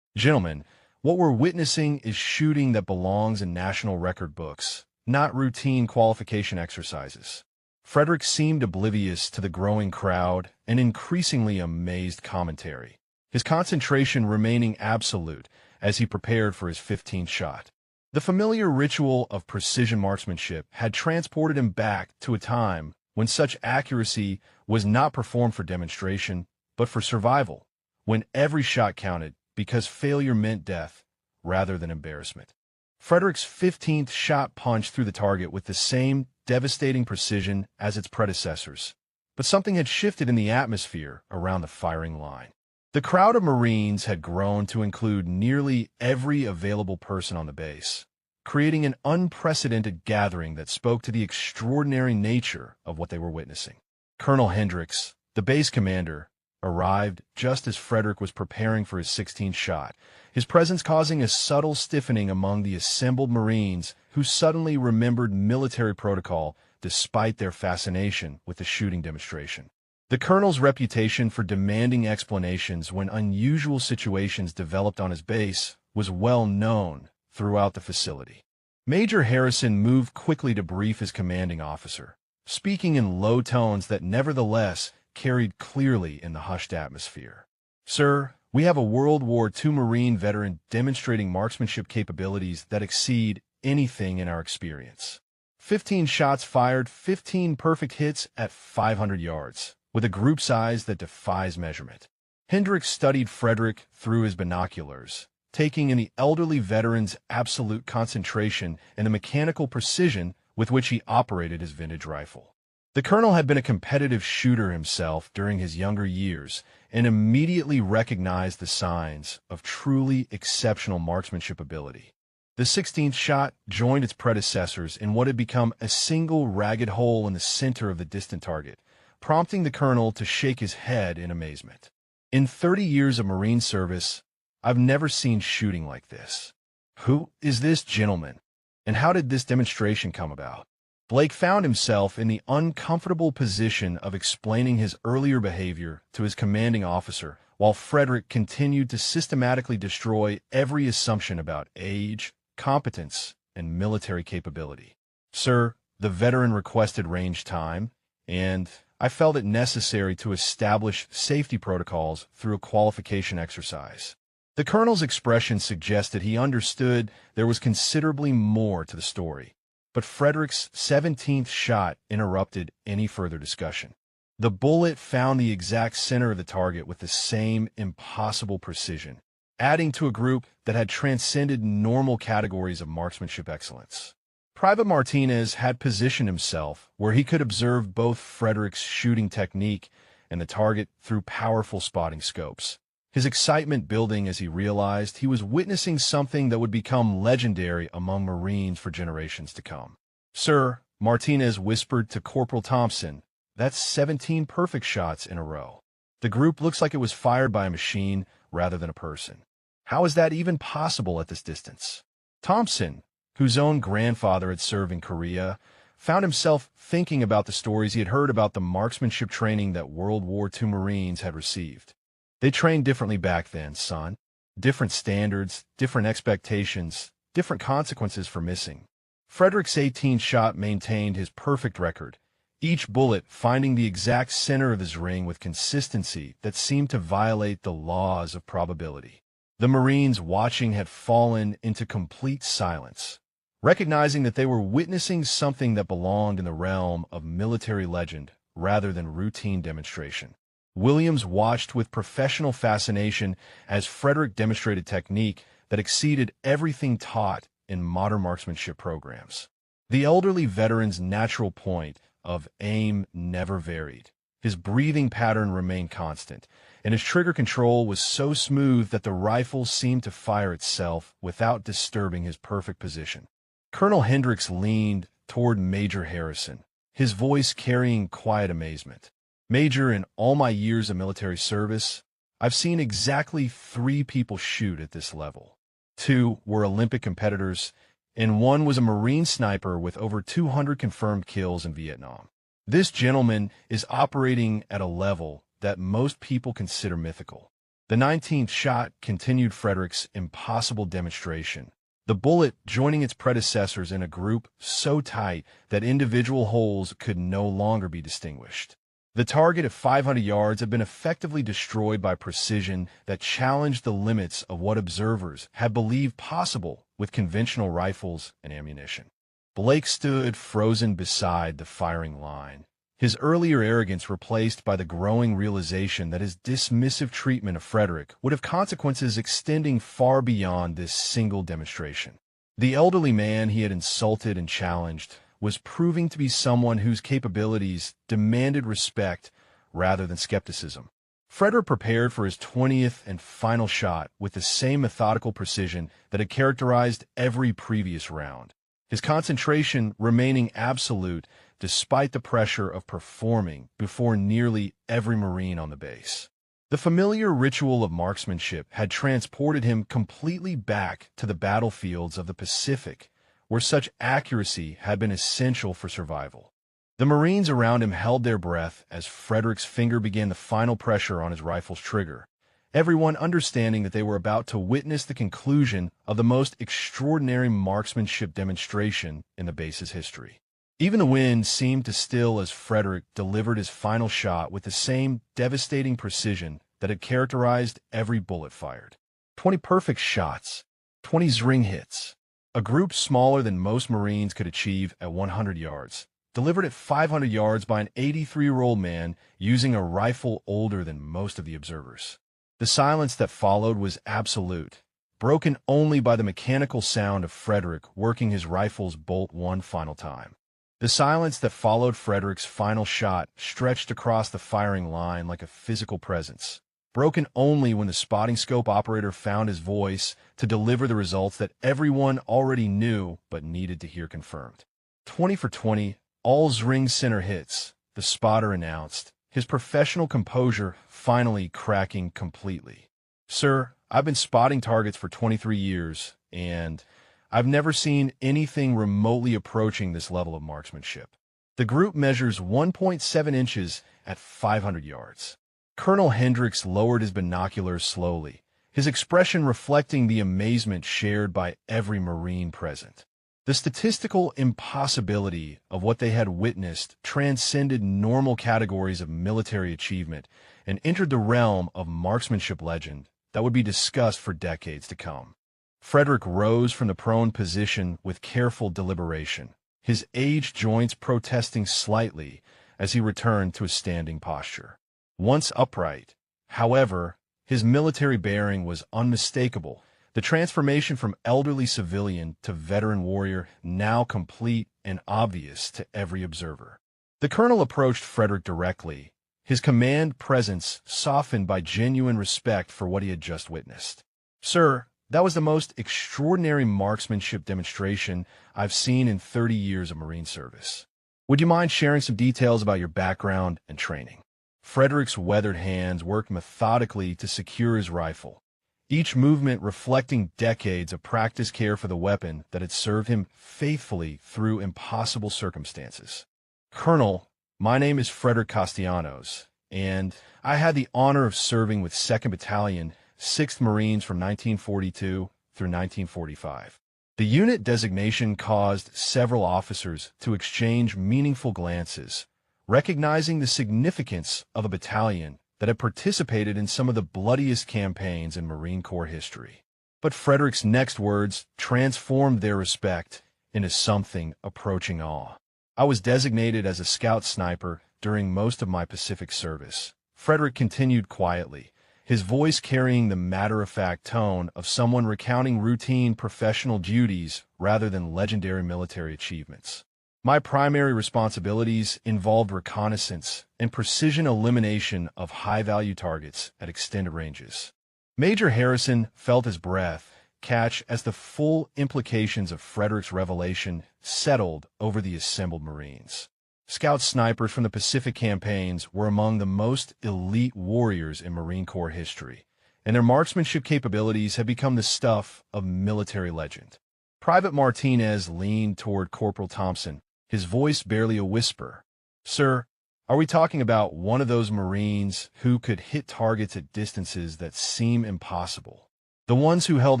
Gentlemen, what we're witnessing is shooting that belongs in national record books, not routine qualification exercises. Frederick seemed oblivious to the growing crowd and increasingly amazed commentary, his concentration remaining absolute as he prepared for his 15th shot. The familiar ritual of precision marksmanship had transported him back to a time when such accuracy was not performed for demonstration, but for survival, when every shot counted because failure meant death rather than embarrassment. Frederick's 15th shot punched through the target with the same devastating precision as its predecessors, but something had shifted in the atmosphere around the firing line. The crowd of Marines had grown to include nearly every available person on the base, creating an unprecedented gathering that spoke to the extraordinary nature of what they were witnessing. Colonel Hendricks, the base commander, arrived just as Frederick was preparing for his 16th shot, his presence causing a subtle stiffening among the assembled Marines who suddenly remembered military protocol despite their fascination with the shooting demonstration. The colonel's reputation for demanding explanations when unusual situations developed on his base was well known throughout the facility. Major Harrison moved quickly to brief his commanding officer, speaking in low tones that nevertheless carried clearly in the hushed atmosphere. "Sir, we have a World War II Marine veteran demonstrating marksmanship capabilities that exceed anything in our experience. 15 shots fired, 15 perfect hits at 500 yards, with a group size that defies measurement." Hendricks studied Frederick through his binoculars, taking in the elderly veteran's absolute concentration and the mechanical precision with which he operated his vintage rifle. The colonel had been a competitive shooter himself during his younger years and immediately recognized the signs of truly exceptional marksmanship ability. The 16th shot joined its predecessors in what had become a single ragged hole in the center of the distant target, prompting the colonel to shake his head in amazement. "In 30 years of Marine service, I've never seen shooting like this. Who is this gentleman, and how did this demonstration come about?" Blake found himself in the uncomfortable position of explaining his earlier behavior to his commanding officer, while Frederick continued to systematically destroy every assumption about age, competence, and military capability. "Sir, the veteran requested range time, and I felt it necessary to establish safety protocols through a qualification exercise." The colonel's expression suggested he understood there was considerably more to the story, but Frederick's 17th shot interrupted any further discussion. The bullet found the exact center of the target with the same impossible precision, adding to a group that had transcended normal categories of marksmanship excellence. Private Martinez had positioned himself where he could observe both Frederick's shooting technique and the target through powerful spotting scopes, his excitement building as he realized he was witnessing something that would become legendary among Marines for generations to come. "Sir," Martinez whispered to Corporal Thompson, "that's 17 perfect shots in a row. The group looks like it was fired by a machine rather than a person. How is that even possible at this distance?" Thompson, whose own grandfather had served in Korea, found himself thinking about the stories he had heard about the marksmanship training that World War II Marines had received. "They trained differently back then, son. Different standards, different expectations, different consequences for missing." Frederick's 18th shot maintained his perfect record, each bullet finding the exact center of his ring with consistency that seemed to violate the laws of probability. The Marines watching had fallen into complete silence, recognizing that they were witnessing something that belonged in the realm of military legend rather than routine demonstration. Williams watched with professional fascination as Frederick demonstrated technique that exceeded everything taught in modern marksmanship programs. The elderly veteran's natural point of aim never varied. His breathing pattern remained constant, and his trigger control was so smooth that the rifle seemed to fire itself without disturbing his perfect position. Colonel Hendricks leaned toward Major Harrison, his voice carrying quiet amazement. "Major, in all my years of military service, I've seen exactly 3 people shoot at this level. 2 were Olympic competitors, and one was a Marine sniper with over 200 confirmed kills in Vietnam. This gentleman is operating at a level that most people consider mythical. The 19th shot continued Frederick's impossible demonstration, the bullet joining its predecessors in a group so tight that individual holes could no longer be distinguished. The target of 500 yards had been effectively destroyed by precision that challenged the limits of what observers had believed possible with conventional rifles and ammunition. Blake stood frozen beside the firing line, his earlier arrogance replaced by the growing realization that his dismissive treatment of Frederick would have consequences extending far beyond this single demonstration. The elderly man he had insulted and challenged was proving to be someone whose capabilities demanded respect rather than skepticism. Frederick prepared for his 20th and final shot with the same methodical precision that had characterized every previous round, his concentration remaining absolute despite the pressure of performing before nearly every Marine on the base. The familiar ritual of marksmanship had transported him completely back to the battlefields of the Pacific, where such accuracy had been essential for survival. The Marines around him held their breath as Frederick's finger began the final pressure on his rifle's trigger, everyone understanding that they were about to witness the conclusion of the most extraordinary marksmanship demonstration in the base's history. Even the wind seemed to still as Frederick delivered his final shot with the same devastating precision that had characterized every bullet fired. 20 perfect shots, 20 ring hits, a group smaller than most Marines could achieve at 100 yards, delivered at 500 yards by an 83-year-old man using a rifle older than most of the observers. The silence that followed was absolute, broken only by the mechanical sound of Frederick working his rifle's bolt one final time. The silence that followed Frederick's final shot stretched across the firing line like a physical presence, broken only when the spotting scope operator found his voice to deliver the results that everyone already knew but needed to hear confirmed. 20 for 20, all ring center hits, the spotter announced, his professional composure finally cracking completely. "Sir, I've been spotting targets for 23 years, and I've never seen anything remotely approaching this level of marksmanship." The group measures 1.7 inches at 500 yards. Colonel Hendricks lowered his binoculars slowly, his expression reflecting the amazement shared by every Marine present. The statistical impossibility of what they had witnessed transcended normal categories of military achievement and entered the realm of marksmanship legend that would be discussed for decades to come. Frederick rose from the prone position with careful deliberation, his aged joints protesting slightly as he returned to a standing posture. Once upright, however, his military bearing was unmistakable, the transformation from elderly civilian to veteran warrior now complete and obvious to every observer. The colonel approached Frederick directly, his command presence softened by genuine respect for what he had just witnessed. "Sir, that was the most extraordinary marksmanship demonstration I've seen in 30 years of Marine service. Would you mind sharing some details about your background and training?" Frederick's weathered hands worked methodically to secure his rifle, each movement reflecting decades of practice care for the weapon that had served him faithfully through impossible circumstances. "Colonel, my name is Frederick Castellanos, and I had the honor of serving with 2nd Battalion, 6th Marines from 1942 through 1945. The unit designation caused several officers to exchange meaningful glances, recognizing the significance of a battalion that had participated in some of the bloodiest campaigns in Marine Corps history. But Frederick's next words transformed their respect into something approaching awe. "I was designated as a scout sniper during most of my Pacific service," Frederick continued quietly, his voice carrying the matter-of-fact tone of someone recounting routine professional duties rather than legendary military achievements. "My primary responsibilities involved reconnaissance and precision elimination of high-value targets at extended ranges." Major Harrison felt his breath catch as the full implications of Frederick's revelation settled over the assembled Marines. Scout snipers from the Pacific campaigns were among the most elite warriors in Marine Corps history, and their marksmanship capabilities had become the stuff of military legend. Private Martinez leaned toward Corporal Thompson, his voice barely a whisper. "Sir, are we talking about one of those Marines who could hit targets at distances that seem impossible? The ones who held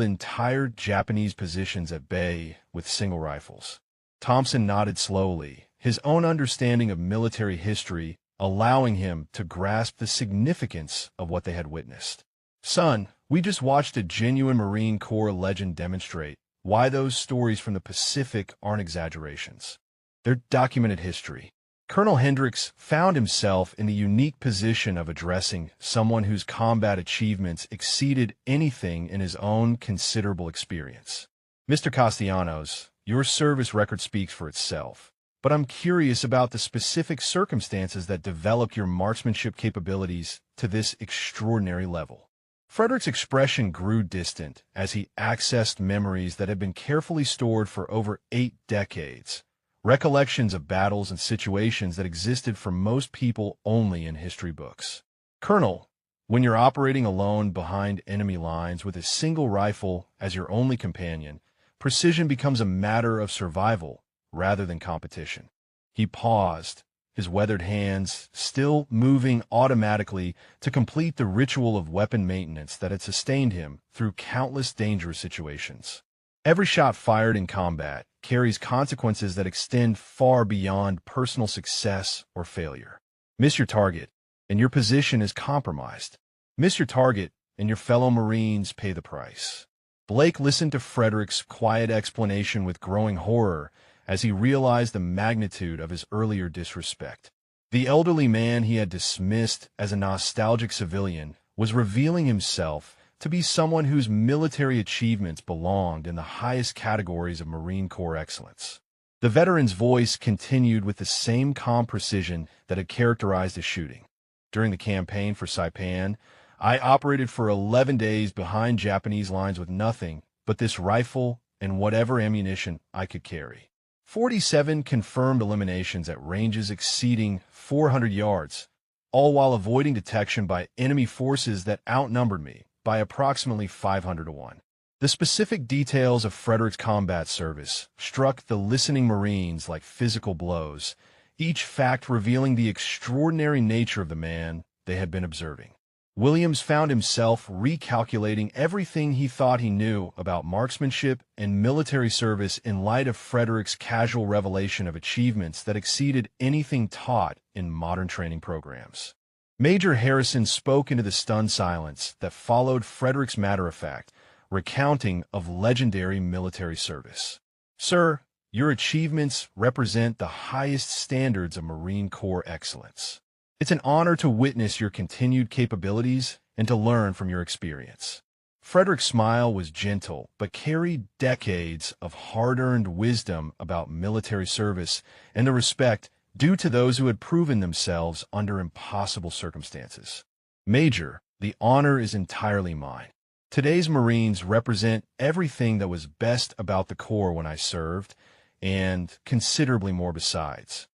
entire Japanese positions at bay with single rifles?" Thompson nodded slowly, his own understanding of military history allowing him to grasp the significance of what they had witnessed. "Son, we just watched a genuine Marine Corps legend demonstrate why those stories from the Pacific aren't exaggerations. They're documented history." Colonel Hendricks found himself in the unique position of addressing someone whose combat achievements exceeded anything in his own considerable experience. "Mr. Castellanos, your service record speaks for itself, but I'm curious about the specific circumstances that developed your marksmanship capabilities to this extraordinary level." Frederick's expression grew distant as he accessed memories that had been carefully stored for over 8 decades, recollections of battles and situations that existed for most people only in history books. "Colonel, when you're operating alone behind enemy lines with a single rifle as your only companion, precision becomes a matter of survival rather than competition." He paused, his weathered hands still moving automatically to complete the ritual of weapon maintenance that had sustained him through countless dangerous situations. Every shot fired in combat carries consequences that extend far beyond personal success or failure. Miss your target, and your position is compromised. Miss your target, and your fellow Marines pay the price. Blake listened to Frederick's quiet explanation with growing horror as he realized the magnitude of his earlier disrespect. The elderly man he had dismissed as a nostalgic civilian was revealing himself to be someone whose military achievements belonged in the highest categories of Marine Corps excellence. The veteran's voice continued with the same calm precision that had characterized his shooting. "During the campaign for Saipan, I operated for 11 days behind Japanese lines with nothing but this rifle and whatever ammunition I could carry. 47 confirmed eliminations at ranges exceeding 400 yards, all while avoiding detection by enemy forces that outnumbered me by approximately 500 to 1. The specific details of Frederick's combat service struck the listening Marines like physical blows, each fact revealing the extraordinary nature of the man they had been observing. Williams found himself recalculating everything he thought he knew about marksmanship and military service in light of Frederick's casual revelation of achievements that exceeded anything taught in modern training programs. Major Harrison spoke into the stunned silence that followed Frederick's matter-of-fact recounting of legendary military service. "Sir, your achievements represent the highest standards of Marine Corps excellence. It's an honor to witness your continued capabilities and to learn from your experience." Frederick's smile was gentle, but carried decades of hard-earned wisdom about military service and the respect due to those who had proven themselves under impossible circumstances. "Major, the honor is entirely mine. Today's Marines represent everything that was best about the Corps when I served, and considerably more besides."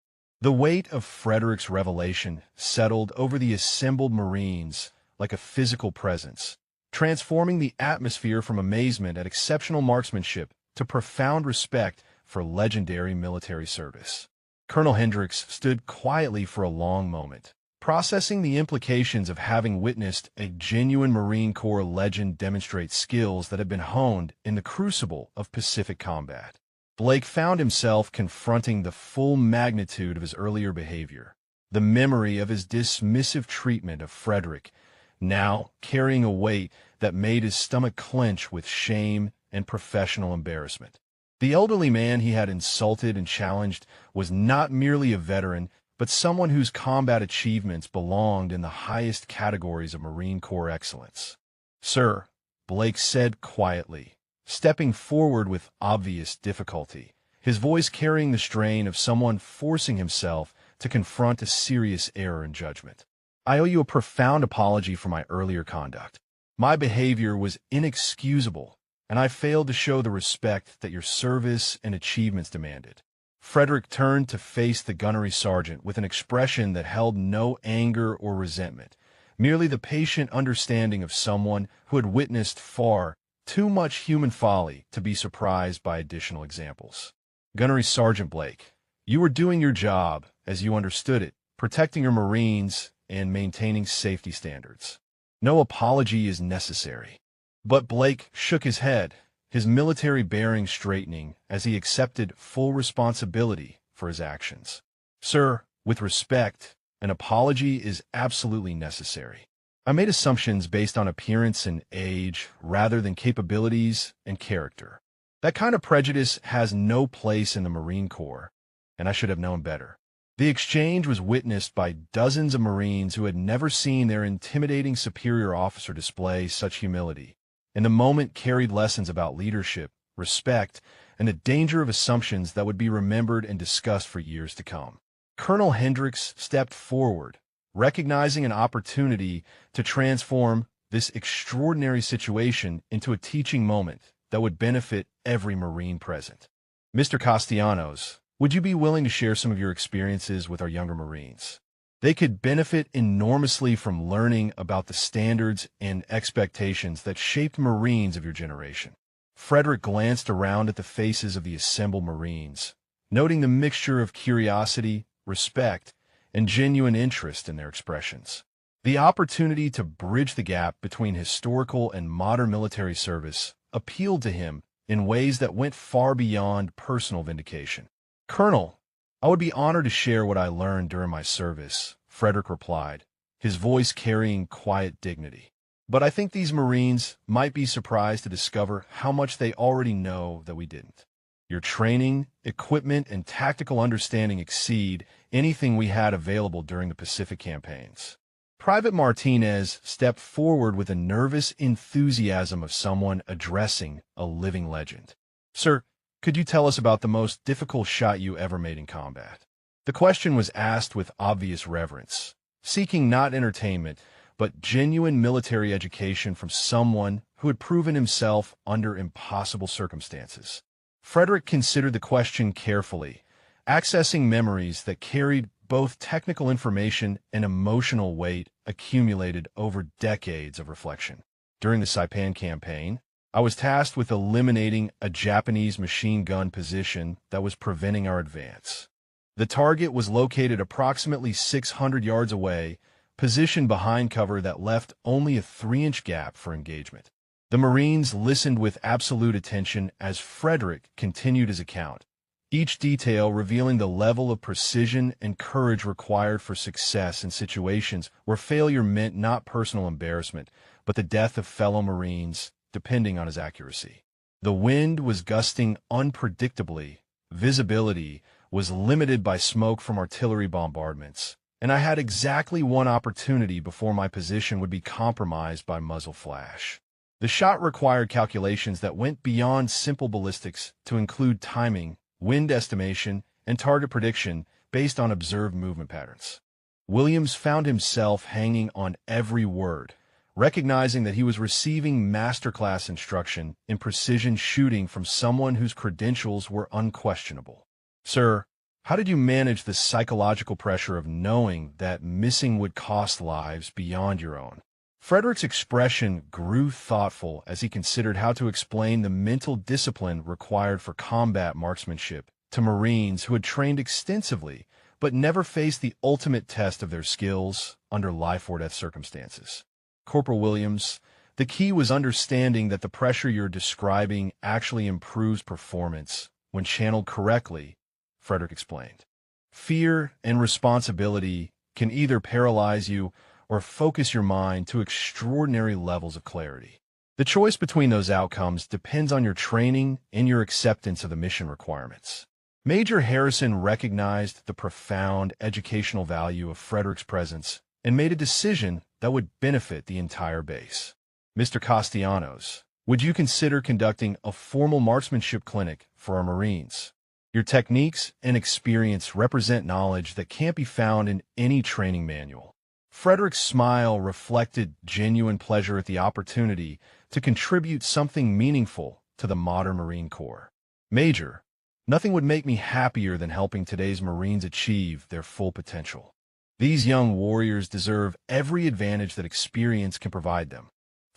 The weight of Frederick's revelation settled over the assembled Marines like a physical presence, transforming the atmosphere from amazement at exceptional marksmanship to profound respect for legendary military service. Colonel Hendricks stood quietly for a long moment, processing the implications of having witnessed a genuine Marine Corps legend demonstrate skills that had been honed in the crucible of Pacific combat. Blake found himself confronting the full magnitude of his earlier behavior, the memory of his dismissive treatment of Frederick, now carrying a weight that made his stomach clench with shame and professional embarrassment. The elderly man he had insulted and challenged was not merely a veteran, but someone whose combat achievements belonged in the highest categories of Marine Corps excellence. "Sir," Blake said quietly, stepping forward with obvious difficulty, his voice carrying the strain of someone forcing himself to confront a serious error in judgment. "I owe you a profound apology for my earlier conduct. My behavior was inexcusable, and I failed to show the respect that your service and achievements demanded." Frederick turned to face the gunnery sergeant with an expression that held no anger or resentment, merely the patient understanding of someone who had witnessed far Too much human folly to be surprised by additional examples. Gunnery Sergeant Blake, you were doing your job, as you understood it, protecting your Marines and maintaining safety standards. No apology is necessary. But Blake shook his head, his military bearing straightening as he accepted full responsibility for his actions. Sir, with respect, an apology is absolutely necessary. I made assumptions based on appearance and age rather than capabilities and character. That kind of prejudice has no place in the Marine Corps, and I should have known better. The exchange was witnessed by dozens of Marines who had never seen their intimidating superior officer display such humility, and the moment carried lessons about leadership, respect, and the danger of assumptions that would be remembered and discussed for years to come. Colonel Hendricks stepped forward, recognizing an opportunity to transform this extraordinary situation into a teaching moment that would benefit every Marine present. Mr. Castellanos, would you be willing to share some of your experiences with our younger Marines? They could benefit enormously from learning about the standards and expectations that shaped Marines of your generation. Frederick glanced around at the faces of the assembled Marines, noting the mixture of curiosity, respect, and genuine interest in their expressions. The opportunity to bridge the gap between historical and modern military service appealed to him in ways that went far beyond personal vindication. Colonel, I would be honored to share what I learned during my service, Frederick replied, his voice carrying quiet dignity. But I think these Marines might be surprised to discover how much they already know that we didn't. Your training, equipment, and tactical understanding exceed anything we had available during the Pacific campaigns. Private Martinez stepped forward with the nervous enthusiasm of someone addressing a living legend. Sir, could you tell us about the most difficult shot you ever made in combat? The question was asked with obvious reverence, seeking not entertainment, but genuine military education from someone who had proven himself under impossible circumstances. Frederick considered the question carefully, accessing memories that carried both technical information and emotional weight accumulated over decades of reflection. During the Saipan campaign, I was tasked with eliminating a Japanese machine gun position that was preventing our advance. The target was located approximately 600 yards away, positioned behind cover that left only a 3-inch gap for engagement. The Marines listened with absolute attention as Frederick continued his account, each detail revealing the level of precision and courage required for success in situations where failure meant not personal embarrassment, but the death of fellow Marines, depending on his accuracy. The wind was gusting unpredictably, visibility was limited by smoke from artillery bombardments, and I had exactly one opportunity before my position would be compromised by muzzle flash. The shot required calculations that went beyond simple ballistics to include timing, wind estimation, and target prediction based on observed movement patterns. Williams found himself hanging on every word, recognizing that he was receiving masterclass instruction in precision shooting from someone whose credentials were unquestionable. Sir, how did you manage the psychological pressure of knowing that missing would cost lives beyond your own? Frederick's expression grew thoughtful as he considered how to explain the mental discipline required for combat marksmanship to Marines who had trained extensively but never faced the ultimate test of their skills under life-or-death circumstances. Corporal Williams, the key was understanding that the pressure you're describing actually improves performance when channeled correctly, Frederick explained. Fear and responsibility can either paralyze you or focus your mind to extraordinary levels of clarity. The choice between those outcomes depends on your training and your acceptance of the mission requirements. Major Harrison recognized the profound educational value of Frederick's presence and made a decision that would benefit the entire base. Mr. Castellanos, would you consider conducting a formal marksmanship clinic for our Marines? Your techniques and experience represent knowledge that can't be found in any training manual. Frederick's smile reflected genuine pleasure at the opportunity to contribute something meaningful to the modern Marine Corps. Major, nothing would make me happier than helping today's Marines achieve their full potential. These young warriors deserve every advantage that experience can provide them.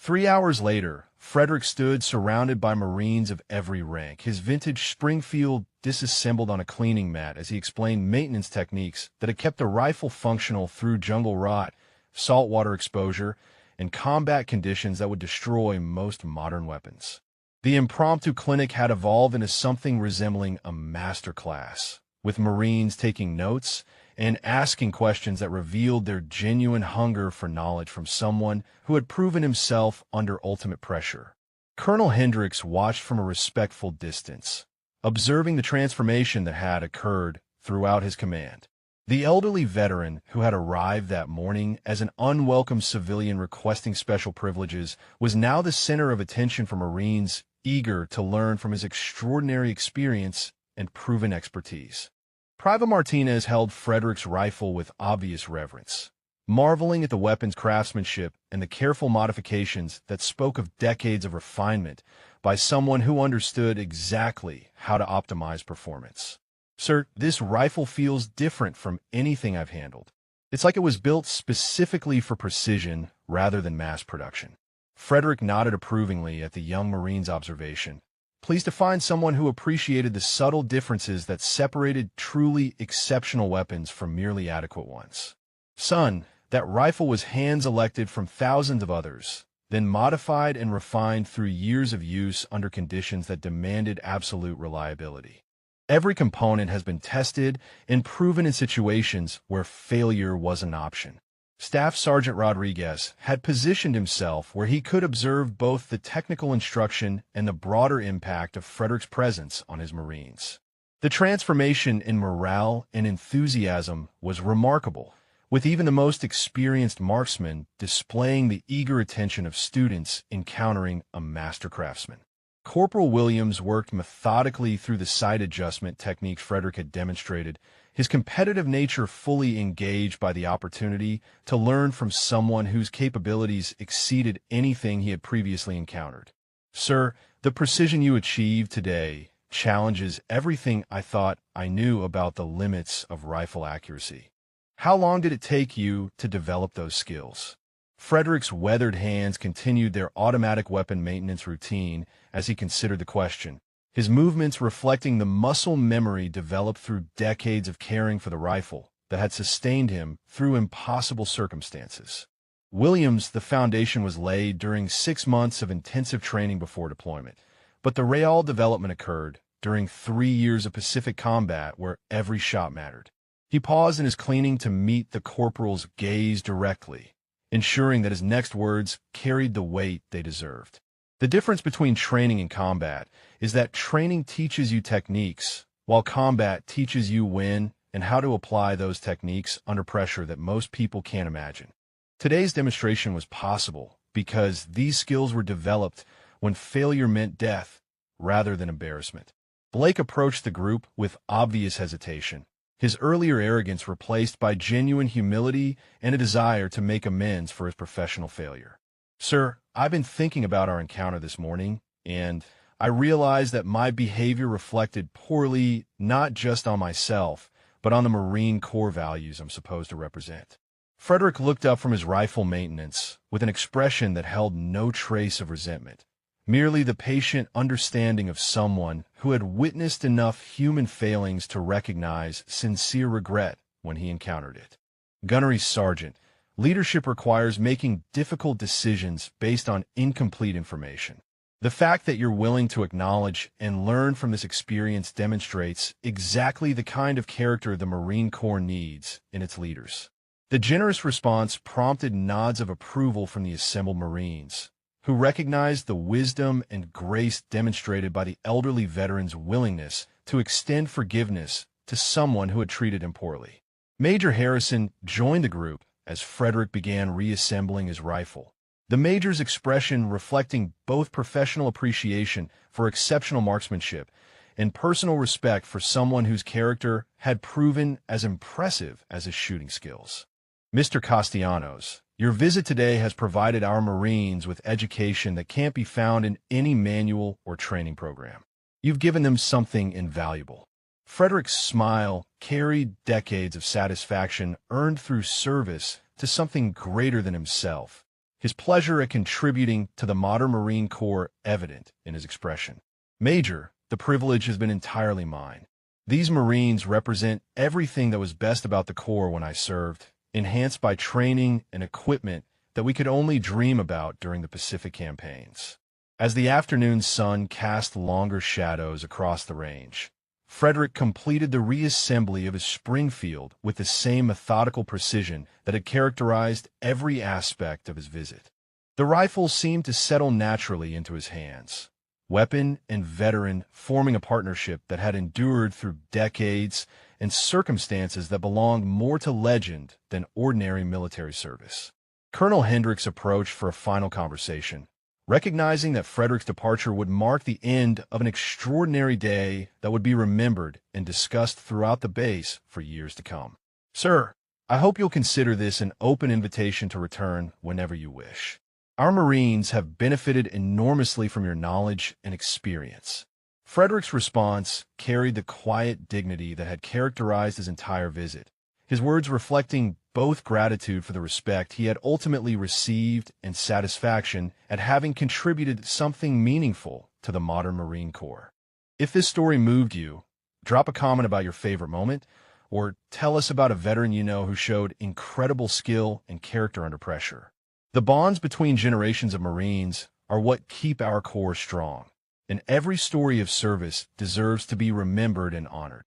3 hours later, Frederick stood surrounded by Marines of every rank, his vintage Springfield disassembled on a cleaning mat as he explained maintenance techniques that had kept the rifle functional through jungle rot, saltwater exposure, and combat conditions that would destroy most modern weapons. The impromptu clinic had evolved into something resembling a masterclass, with Marines taking notes and asking questions that revealed their genuine hunger for knowledge from someone who had proven himself under ultimate pressure. Colonel Hendricks watched from a respectful distance, observing the transformation that had occurred throughout his command. The elderly veteran who had arrived that morning as an unwelcome civilian requesting special privileges was now the center of attention for Marines eager to learn from his extraordinary experience and proven expertise. Private Martinez held Frederick's rifle with obvious reverence, marveling at the weapon's craftsmanship and the careful modifications that spoke of decades of refinement by someone who understood exactly how to optimize performance. "Sir, this rifle feels different from anything I've handled. It's like it was built specifically for precision rather than mass production." Frederick nodded approvingly at the young Marine's observation, pleased to find someone who appreciated the subtle differences that separated truly exceptional weapons from merely adequate ones. "Son, that rifle was hand-selected from thousands of others, then modified and refined through years of use under conditions that demanded absolute reliability. Every component has been tested and proven in situations where failure was an option." Staff Sergeant Rodriguez had positioned himself where he could observe both the technical instruction and the broader impact of Frederick's presence on his Marines. The transformation in morale and enthusiasm was remarkable, with even the most experienced marksmen displaying the eager attention of students encountering a master craftsman. Corporal Williams worked methodically through the sight adjustment techniques Frederick had demonstrated, his competitive nature fully engaged by the opportunity to learn from someone whose capabilities exceeded anything he had previously encountered. "Sir, the precision you achieved today challenges everything I thought I knew about the limits of rifle accuracy. How long did it take you to develop those skills?" Frederick's weathered hands continued their automatic weapon maintenance routine as he considered the question, his movements reflecting the muscle memory developed through decades of caring for the rifle that had sustained him through impossible circumstances. Williams, the foundation was laid during 6 months of intensive training before deployment, but the real development occurred during 3 years of Pacific combat where every shot mattered. He paused in his cleaning to meet the corporal's gaze directly, ensuring that his next words carried the weight they deserved. The difference between training and combat is that training teaches you techniques, while combat teaches you when and how to apply those techniques under pressure that most people can't imagine. Today's demonstration was possible because these skills were developed when failure meant death rather than embarrassment. Blake approached the group with obvious hesitation, his earlier arrogance replaced by genuine humility and a desire to make amends for his professional failure. "Sir, I've been thinking about our encounter this morning, and I realized that my behavior reflected poorly not just on myself, but on the Marine Corps values I'm supposed to represent." Frederick looked up from his rifle maintenance with an expression that held no trace of resentment, merely the patient understanding of someone who had witnessed enough human failings to recognize sincere regret when he encountered it. "Gunnery Sergeant, leadership requires making difficult decisions based on incomplete information. The fact that you're willing to acknowledge and learn from this experience demonstrates exactly the kind of character the Marine Corps needs in its leaders." The generous response prompted nods of approval from the assembled Marines, who recognized the wisdom and grace demonstrated by the elderly veteran's willingness to extend forgiveness to someone who had treated him poorly. Major Harrison joined the group as Frederick began reassembling his rifle, the Major's expression reflecting both professional appreciation for exceptional marksmanship and personal respect for someone whose character had proven as impressive as his shooting skills. "Mr. Castellanos, your visit today has provided our Marines with education that can't be found in any manual or training program. You've given them something invaluable." Frederick's smile carried decades of satisfaction earned through service to something greater than himself, his pleasure at contributing to the modern Marine Corps evident in his expression. Major, the privilege has been entirely mine. These Marines represent everything that was best about the Corps when I served, enhanced by training and equipment that we could only dream about during the Pacific campaigns. As the afternoon sun cast longer shadows across the range, Frederick completed the reassembly of his Springfield with the same methodical precision that had characterized every aspect of his visit. The rifle seemed to settle naturally into his hands, weapon and veteran forming a partnership that had endured through decades and circumstances that belonged more to legend than ordinary military service. Colonel Hendricks approached for a final conversation, recognizing that Frederick's departure would mark the end of an extraordinary day that would be remembered and discussed throughout the base for years to come. Sir, I hope you'll consider this an open invitation to return whenever you wish. Our Marines have benefited enormously from your knowledge and experience. Frederick's response carried the quiet dignity that had characterized his entire visit, his words reflecting both gratitude for the respect he had ultimately received and satisfaction at having contributed something meaningful to the modern Marine Corps. If this story moved you, drop a comment about your favorite moment, or tell us about a veteran you know who showed incredible skill and character under pressure. The bonds between generations of Marines are what keep our Corps strong, and every story of service deserves to be remembered and honored.